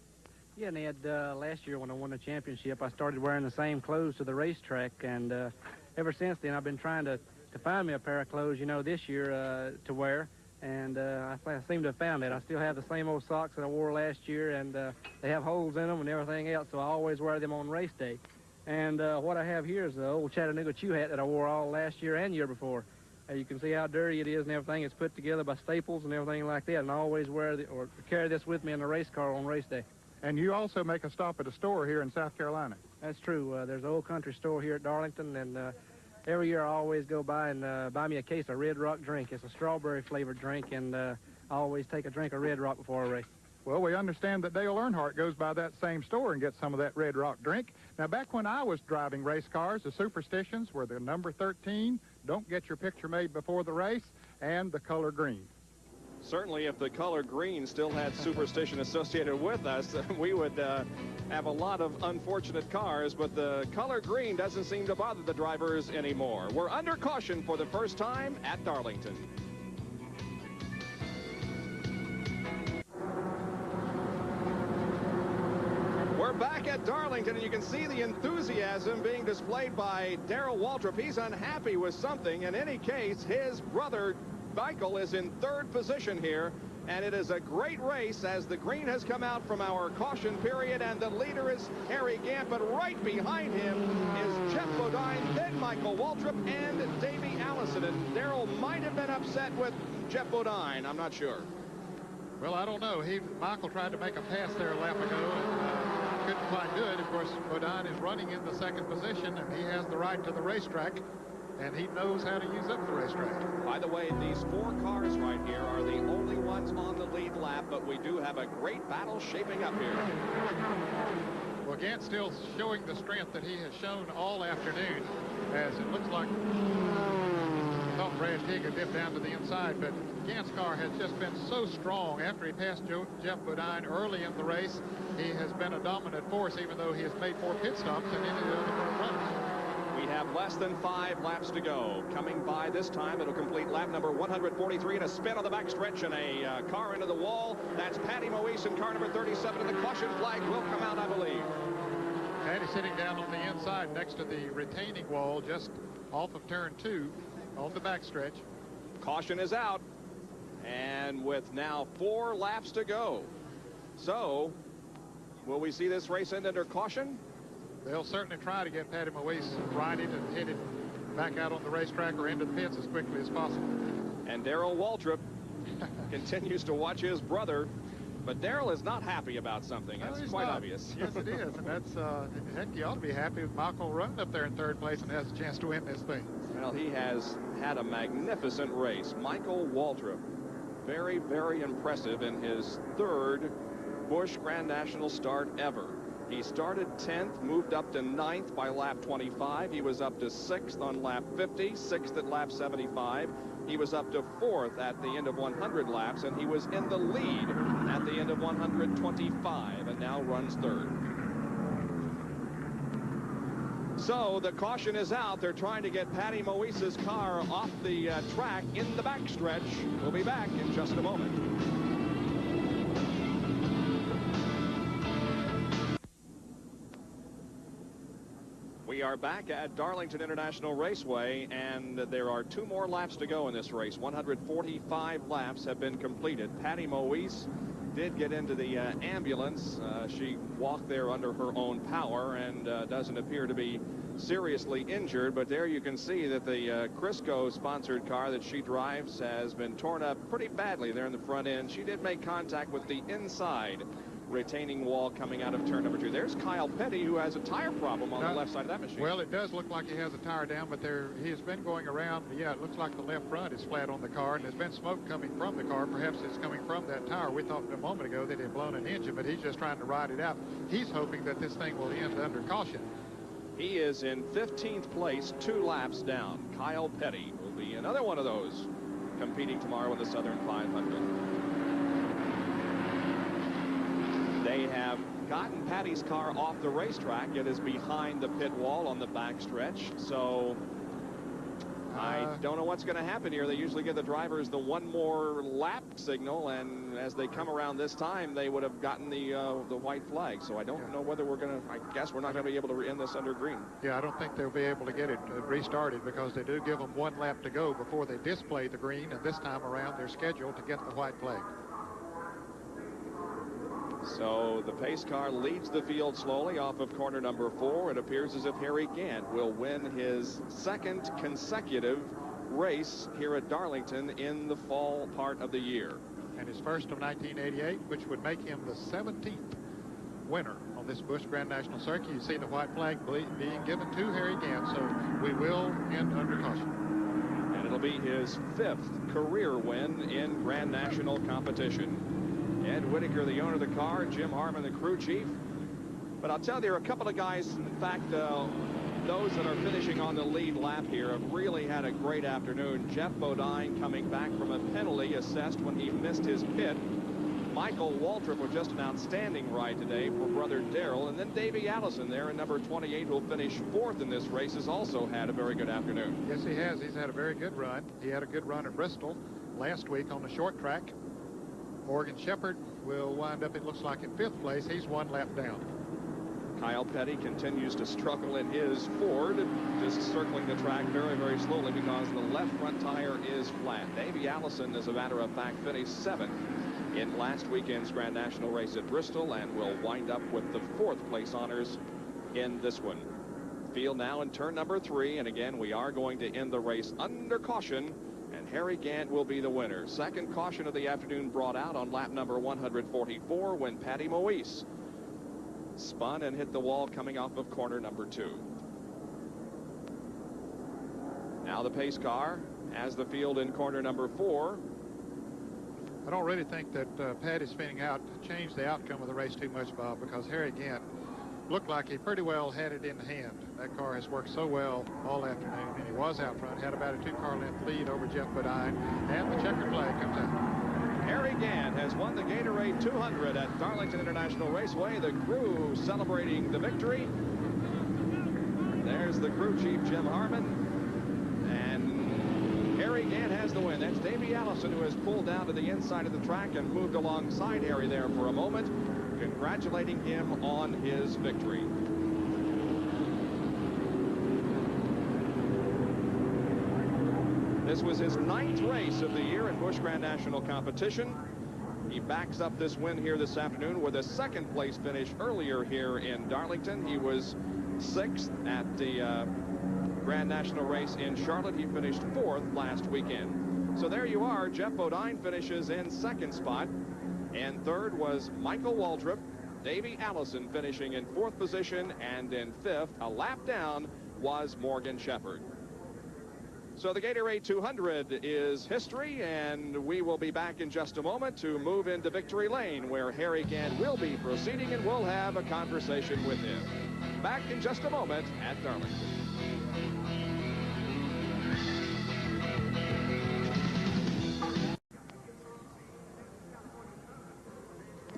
Yeah, Ned, last year when I won the championship, I started wearing the same clothes to the racetrack. And ever since then, I've been trying to find me a pair of clothes, you know, this year to wear, and I seem to have found it. I still have the same old socks that I wore last year, and they have holes in them and everything else, so I always wear them on race day. And what I have here is the old Chattanooga Chew hat that I wore all last year and year before. You can see how dirty it is and everything. It's put together by staples and everything like that, and I always wear or carry this with me in the race car on race day. And you also make a stop at a store here in South Carolina. That's true. There's an old country store here at Darlington, and every year I always go by and buy me a case of Red Rock drink. It's a strawberry-flavored drink, and I always take a drink of Red Rock before a race. Well, we understand that Dale Earnhardt goes by that same store and gets some of that Red Rock drink. Now, back when I was driving race cars, the superstitions were the number 13, don't get your picture made before the race, and the color green. Certainly, if the color green still had superstition associated with us, we would have a lot of unfortunate cars, but the color green doesn't seem to bother the drivers anymore. We're under caution for the first time at Darlington. We're back at Darlington, and you can see the enthusiasm being displayed by Darrell Waltrip. He's unhappy with something. In any case, his brother Michael is in third position here, and it is a great race as the green has come out from our caution period, and the leader is Harry Gant, but right behind him is Jeff Bodine, then Michael Waltrip, and Davey Allison. And Darrell might have been upset with Jeff Bodine. I'm not sure. Well, I don't know. Michael tried to make a pass there a lap ago and couldn't quite do it. Of course, Bodine is running in the second position, and he has the right to the racetrack, and he knows how to use up the racetrack. By the way, these 4 cars right here are the only ones on the lead lap, but we do have a great battle shaping up here. Well, Gant's still showing the strength that he has shown all afternoon, as it looks like I thought Brad Teague had dipped down to the inside, but Gant's car has just been so strong. After he passed Jeff Bodine early in the race, he has been a dominant force, even though he has made 4 pit stops and ended up the front runners. We have less than 5 laps to go. Coming by this time, it'll complete lap number 143 and a spin on the backstretch and a car into the wall. That's Patty Moise in car number 37, and the caution flag will come out, I believe. Patty sitting down on the inside next to the retaining wall just off of turn 2 on the backstretch. Caution is out, and with now 4 laps to go. So, will we see this race end under caution? They'll certainly try to get Patty Moise righted and headed back out on the racetrack or into the pits as quickly as possible. And Darrell Waltrip continues to watch his brother, but Darrell is not happy about something. That's quite obvious. Yes, it is, and that's heck, you ought to be happy with Michael running up there in third place and has a chance to win this thing. Well, he has had a magnificent race. Michael Waltrip, very, very impressive in his 3rd Busch Grand National start ever. He started 10th, moved up to 9th by lap 25. He was up to 6th on lap 50, 6th at lap 75. He was up to 4th at the end of 100 laps, and he was in the lead at the end of 125, and now runs 3rd. So the caution is out. They're trying to get Patty Moise's car off the track in the backstretch. We'll be back in just a moment. We are back at Darlington International Raceway, and there are 2 more laps to go in this race. 145 laps have been completed. Patty Moise did get into the ambulance. She walked there under her own power and doesn't appear to be seriously injured, but there you can see that the Crisco sponsored car that she drives has been torn up pretty badly there in the front end. She did make contact with the inside retaining wall coming out of turn number 2. There's Kyle Petty, who has a tire problem on the left side of that machine. Well, it does look like he has a tire down, but he has been going around. Yeah, it looks like the left front is flat on the car, and there's been smoke coming from the car. Perhaps it's coming from that tire. We thought a moment ago that it had blown an engine, but he's just trying to ride it out. He's hoping that this thing will end under caution. He is in 15th place, 2 laps down. Kyle Petty will be another one of those competing tomorrow in the Southern 500. They have gotten Patty's car off the racetrack. It is behind the pit wall on the backstretch. So I don't know what's going to happen here. They usually give the drivers the 1 more lap signal, and as they come around this time, they would have gotten the white flag. So I don't know whether we're going to, I guess we're not going to be able to end this under green. Yeah, I don't think they'll be able to get it restarted, because they do give them 1 lap to go before they display the green, and this time around they're scheduled to get the white flag. So the pace car leads the field slowly off of corner number 4. It appears as if Harry Gant will win his 2nd consecutive race here at Darlington in the fall part of the year. And his first of 1988, which would make him the 17th winner on this Busch Grand National Circuit. You see the white flag being given to Harry Gant, so we will end under caution. And it'll be his 5th career win in Grand National competition. Ed Whitaker, the owner of the car, Jim Harmon, the crew chief. But I'll tell you, there are a couple of guys, in fact, those that are finishing on the lead lap here have really had a great afternoon. Jeff Bodine coming back from a penalty assessed when he missed his pit. Michael Waltrip with just an outstanding ride today for brother Darrell. And then Davey Allison there in number 28, who will finish 4th in this race, has also had a very good afternoon. Yes, he has. He's had a very good run. He had a good run at Bristol last week on the short track. Morgan Shepherd will wind up, it looks like, in 5th place. He's 1 lap down. Kyle Petty continues to struggle in his Ford, just circling the track very, very slowly because the left front tire is flat. Davey Allison, as a matter of fact, finished 7th in last weekend's Grand National race at Bristol and will wind up with the 4th place honors in this one. Field now in turn number 3, and again, we are going to end the race under caution, and Harry Gant will be the winner. Second caution of the afternoon brought out on lap number 144 when Patty Moise spun and hit the wall coming off of corner number 2. Now the pace car has the field in corner number 4. I don't really think that Patty spinning out changed the outcome of the race too much, Bob, because Harry Gant looked like he pretty well had it in hand. That car has worked so well all afternoon, and he was out front, had about a 2-car length lead over Jeff Bodine, and the checkered flag comes out. Harry Gant has won the Gatorade 200 at Darlington International Raceway. The crew celebrating the victory. There's the crew chief, Jim Harmon. And Harry Gant has the win. That's Davey Allison, who has pulled down to the inside of the track and moved alongside Harry there for a moment, congratulating him on his victory. This was his 9th race of the year in Busch Grand National competition. He backs up this win here this afternoon with a 2nd place finish earlier here in Darlington. He was 6th at the Grand National race in Charlotte. He finished 4th last weekend. So there you are. Jeff Bodine finishes in 2nd spot. And 3rd was Michael Waltrip. Davey Allison finishing in 4th position. And in 5th, a lap down, was Morgan Shepherd. So the Gatorade 200 is history, and we will be back in just a moment to move into Victory Lane, where Harry Gant will be proceeding, and we'll have a conversation with him. Back in just a moment at Darlington.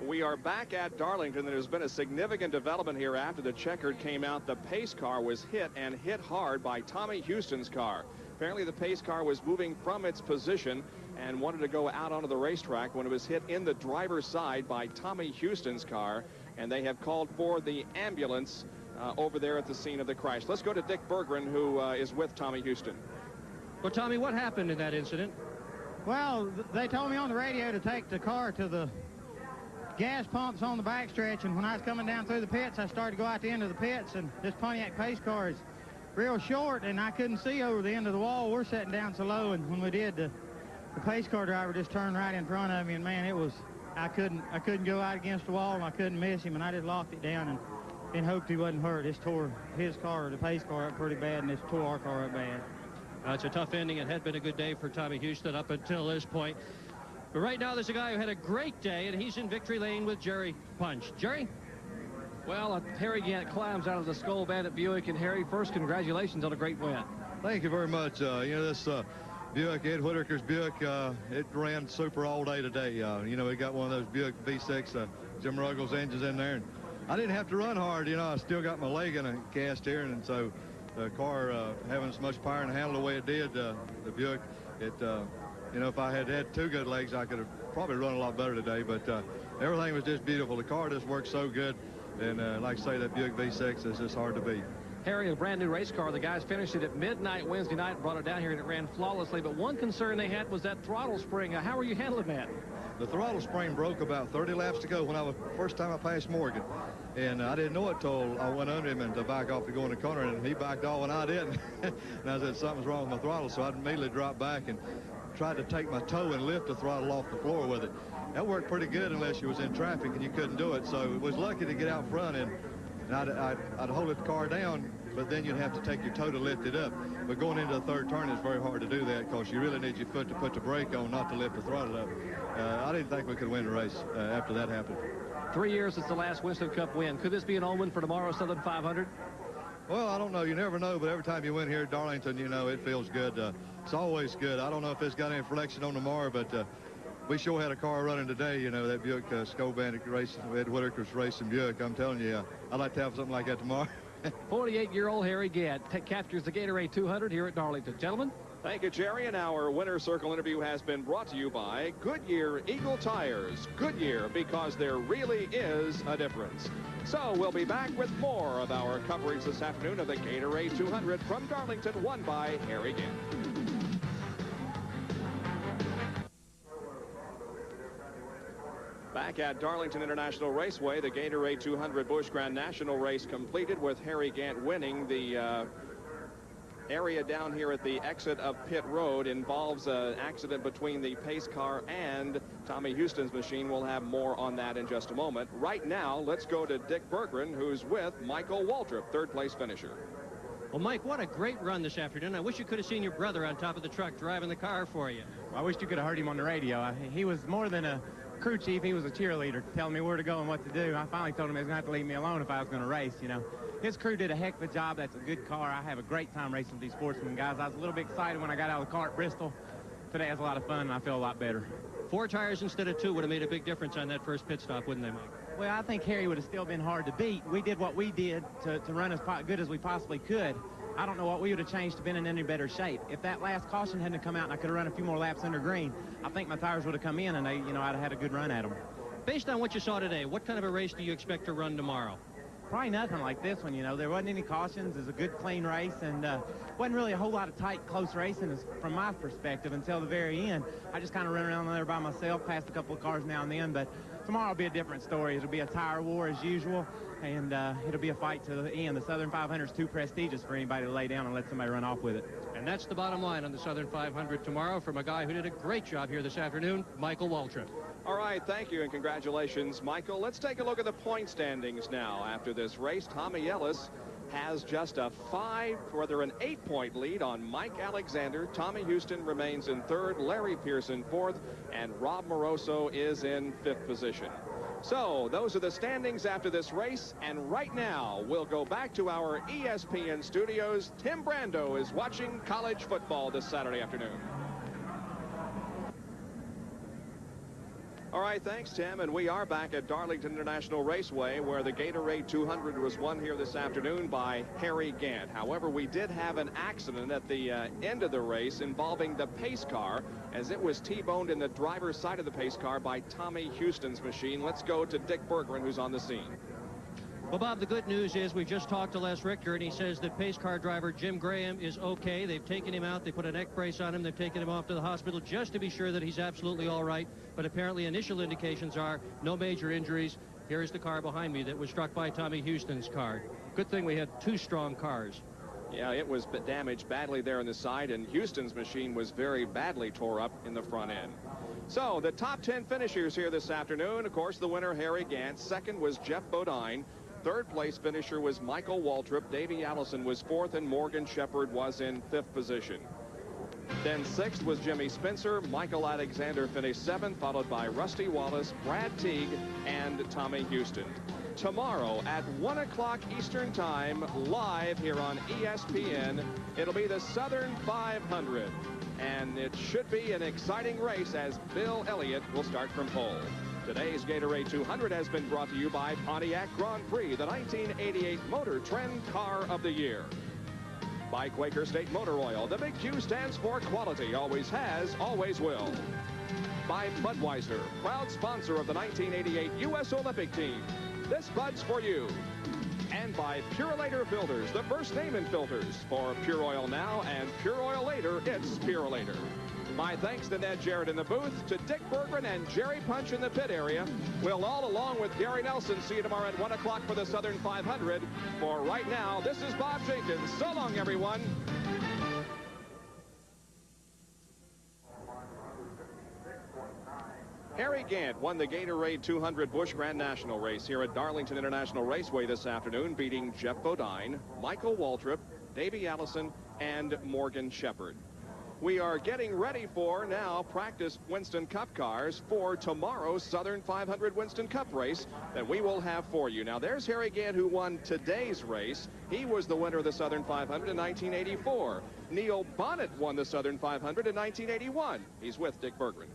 We are back at Darlington. There's been a significant development here after the checkered came out. The pace car was hit, and hit hard, by Tommy Houston's car. Apparently the pace car was moving from its position and wanted to go out onto the racetrack when it was hit in the driver's side by Tommy Houston's car, and they have called for the ambulance over there at the scene of the crash. Let's go to Dick Berggren, who is with Tommy Houston. Well, Tommy, what happened in that incident? Well, they told me on the radio to take the car to the gas pumps on the backstretch, and when I was coming down through the pits, I started to go out the end of the pits, and this Pontiac pace car is real short, and I couldn't see over the end of the wall. We're sitting down so low, and when we did, the pace car driver just turned right in front of me, and man, it was, I couldn't go out against the wall, and I couldn't miss him, and I just locked it down and hoped he wasn't hurt. This tore his car, the pace car, up pretty bad, and this tore our car up bad. It's a tough ending. It had been a good day for Tommy Houston up until this point. But right now, there's a guy who had a great day, and he's in Victory Lane with Jerry Punch. Jerry? Well, Harry Gant climbs out of the Skull Bandit Buick, and Harry, first, congratulations on a great win. Thank you very much. This Buick, Ed Whitaker's Buick, it ran super all day today. We got one of those Buick V6 Jim Ruggles engines in there, and I didn't have to run hard. I still got my leg in a cast here, and so the car having as much power and handle the way it did, the Buick, if I had had 2 good legs, I could have probably run a lot better today, but everything was just beautiful. The car just worked so good. And like I say, that Buick V6 is just hard to beat. Harry, a brand new race car. The guys finished it at midnight Wednesday night, brought it down here, and it ran flawlessly. But one concern they had was that throttle spring. How are you handling that? The throttle spring broke about 30 laps to go when first time I passed Morgan. And I didn't know it till I went under him and to back off to go in the corner, and he backed off and I didn't. And I said something's wrong with my throttle, so I immediately dropped back and tried to take my toe and lift the throttle off the floor with it. That worked pretty good unless you was in traffic and you couldn't do it. So it was lucky to get out front, and I'd hold the car down, but then you'd have to take your toe to lift it up. But going into the 3rd turn, it's very hard to do that because you really need your foot to put the brake on, not to lift the throttle up. I didn't think we could win the race after that happened. 3 years since the last Winston Cup win. Could this be an omen for tomorrow's Southern 500? Well, I don't know. You never know, but every time you win here at Darlington, you know, it feels good. It's always good. I don't know if it's got any reflection on tomorrow, but we sure had a car running today, you know, that Buick Scobandic racing, Ed Whitaker's racing Buick. I'm telling you, I'd like to have something like that tomorrow. 48-year-old Harry Gant captures the Gatorade 200 here at Darlington. Gentlemen. Thank you, Jerry. And our winner circle interview has been brought to you by Goodyear Eagle Tires. Goodyear, because there really is a difference. So we'll be back with more of our coverage this afternoon of the Gatorade 200 from Darlington, won by Harry Gant. Back at Darlington International Raceway, the Gatorade 200 Busch Grand National race completed with Harry Gant winning. The area down here at the exit of Pit Road involves an accident between the pace car and Tommy Houston's machine. We'll have more on that in just a moment. Right now, let's go to Dick Berggren, who's with Michael Waltrip, third-place finisher. Well, Mike, what a great run this afternoon. I wish you could have seen your brother on top of the truck driving the car for you. Well, I wish you could have heard him on the radio. He was more than a crew chief. He was a cheerleader, telling me where to go and what to do. I finally told him he was going to have to leave me alone if I was going to race, you know. His crew did a heck of a job. That's a good car. I have a great time racing with these sportsmen guys. I was a little bit excited when I got out of the car at Bristol. Today was a lot of fun, and I feel a lot better. 4 tires instead of 2 would have made a big difference on that first pit stop, wouldn't they, Mike? Well, I think Harry would have still been hard to beat. We did what we did to run as good as we possibly could. I don't know what we would have changed to been in any better shape. If that last caution hadn't come out and I could have run a few more laps under green, I think my tires would have come in and I'd have had a good run at them. Based on what you saw today, what kind of a race do you expect to run tomorrow? Probably nothing like this one, you know. There wasn't any cautions. It was a good, clean race, and wasn't really a whole lot of tight, close racing from my perspective until the very end. I just kind of ran around there by myself, passed a couple of cars now and then, but tomorrow will be a different story. It'll be a tire war as usual, and it'll be a fight to the end. The Southern 500 is too prestigious for anybody to lay down and let somebody run off with it. And that's the bottom line on the Southern 500 tomorrow from a guy who did a great job here this afternoon, Michael Waltrip. All right, thank you and congratulations, Michael. Let's take a look at the point standings now. After this race, Tommy Ellis has just an 8-point lead on Mike Alexander. Tommy Houston remains in 3rd, Larry Pearson 4th, and Rob Moroso is in 5th position. So those are the standings after this race, and right now we'll go back to our ESPN studios. Tim Brando is watching college football this Saturday afternoon. All right, thanks, Tim. And we are back at Darlington International Raceway, where the Gatorade 200 was won here this afternoon by Harry Gant. However, we did have an accident at the end of the race involving the pace car, as it was T-boned in the driver's side of the pace car by Tommy Houston's machine. Let's go to Dick Berggren, who's on the scene. Well, Bob, the good news is we just talked to Les Richter, and he says that pace car driver Jim Graham is okay. They've taken him out. They put a neck brace on him. They've taken him off to the hospital just to be sure that he's absolutely all right. But apparently initial indications are no major injuries. Here is the car behind me that was struck by Tommy Houston's car. Good thing we had 2 strong cars. Yeah, it was damaged badly there on the side, and Houston's machine was very badly tore up in the front end. So the top 10 finishers here this afternoon. Of course, the winner, Harry Gant. 2nd was Jeff Bodine. 3rd place finisher was Michael Waltrip. Davey Allison was 4th, and Morgan Shepherd was in 5th position. Then 6th was Jimmy Spencer. Michael Alexander finished 7th, followed by Rusty Wallace, Brad Teague, and Tommy Houston. Tomorrow at 1 o'clock Eastern Time, live here on ESPN, it'll be the Southern 500. And it should be an exciting race as Bill Elliott will start from pole. Today's Gatorade 200 has been brought to you by Pontiac Grand Prix, the 1988 Motor Trend Car of the Year. By Quaker State Motor Oil, the big Q stands for quality, always has, always will. By Budweiser, proud sponsor of the 1988 U.S. Olympic team. This Bud's for you. And by Purolator Filters, the first name in filters. For Pure Oil now and Pure Oil later, it's Purolator. My thanks to Ned Jarrett in the booth, to Dick Berggren and Jerry Punch in the pit area. We'll all, along with Gary Nelson, see you tomorrow at 1 o'clock for the Southern 500. For right now, this is Bob Jenkins. So long, everyone. Harry Gant won the Gatorade 200 Busch Grand National race here at Darlington International Raceway this afternoon, beating Jeff Bodine, Michael Waltrip, Davey Allison, and Morgan Shepherd. we are getting ready for now practice Winston Cup cars for tomorrow's Southern 500 Winston Cup race that we will have for you. Now, there's Harry Gant, who won today's race. He was the winner of the Southern 500 in 1984. Neil Bonnet won the Southern 500 in 1981. He's with Dick Berggren.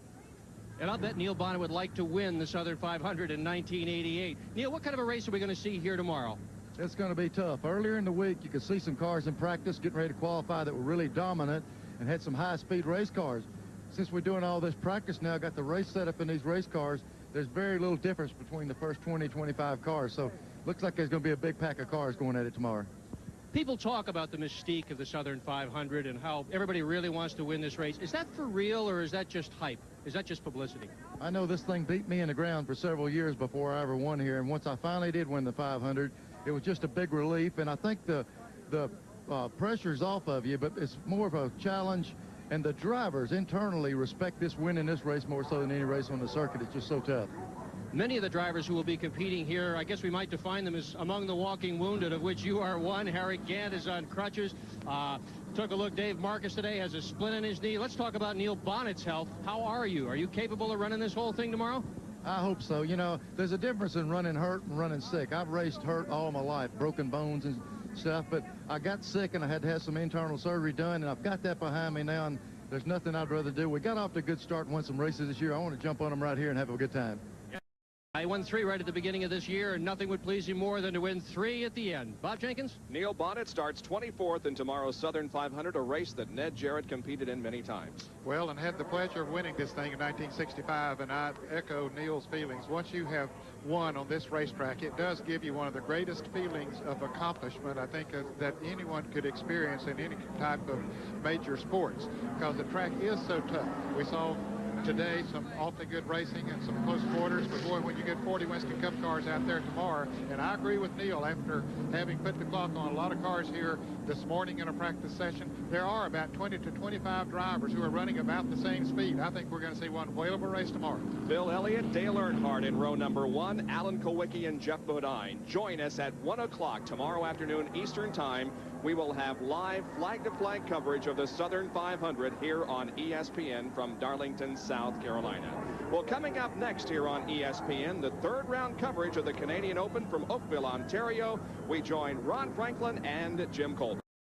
And I'll bet Neil Bonnet would like to win the Southern 500 in 1988. Neil, what kind of a race are we going to see here tomorrow? It's going to be tough. Earlier in the week, you could see some cars in practice getting ready to qualify that were really dominant and had some high-speed race cars. Since we're doing all this practice now, got the race set up in these race cars, there's very little difference between the first 20, 25 cars. So looks like there's going to be a big pack of cars going at it tomorrow. People talk about the mystique of the Southern 500 and how everybody really wants to win this race. Is that for real, or is that just hype? Is that just publicity? I know this thing beat me in the ground for several years before I ever won here, and once I finally did win the 500, it was just a big relief. And I think the pressure's off of you, but it's more of a challenge, and the drivers internally respect this win in this race more so than any race on the circuit. It's just so tough. Many of the drivers who will be competing here, I guess we might define them as among the walking wounded, of which you are one. Harry Gant is on crutches. Took a look, Dave Marcus today has a splint in his knee. Let's talk about Neil Bonnet's health. How are you? Are you capable of running this whole thing tomorrow? I hope so. You know, there's a difference in running hurt and running sick. I've raced hurt all my life, broken bones and stuff, but I got sick and I had to have some internal surgery done, and I've got that behind me now, and there's nothing I'd rather do. We got off to a good start and won some races this year. I want to jump on them right here and have a good time. I won 3 right at the beginning of this year, and nothing would please you more than to win 3 at the end. Bob Jenkins? Neil Bonnet starts 24th in tomorrow's Southern 500, a race that Ned Jarrett competed in many times. Well, and had the pleasure of winning this thing in 1965, and I echo Neil's feelings. Once you have won on this racetrack, it does give you one of the greatest feelings of accomplishment, I think, that anyone could experience in any type of major sports, because the track is so tough. We saw today some awfully good racing and some close quarters, but boy, when you get 40 Winston Cup cars out there tomorrow, and I agree with Neil, after having put the clock on a lot of cars here this morning in a practice session, there are about 20 to 25 drivers who are running about the same speed. I think we're going to see one whale of a race tomorrow. Bill Elliott, Dale Earnhardt in row number 1, Alan Kulwicki and Jeff Bodine. Join us at 1 o'clock tomorrow afternoon Eastern Time. We will have live flag-to-flag coverage of the Southern 500 here on ESPN from Darlington, South Carolina. Well, coming up next here on ESPN, the third-round coverage of the Canadian Open from Oakville, Ontario. We join Ron Franklin and Jim Colby.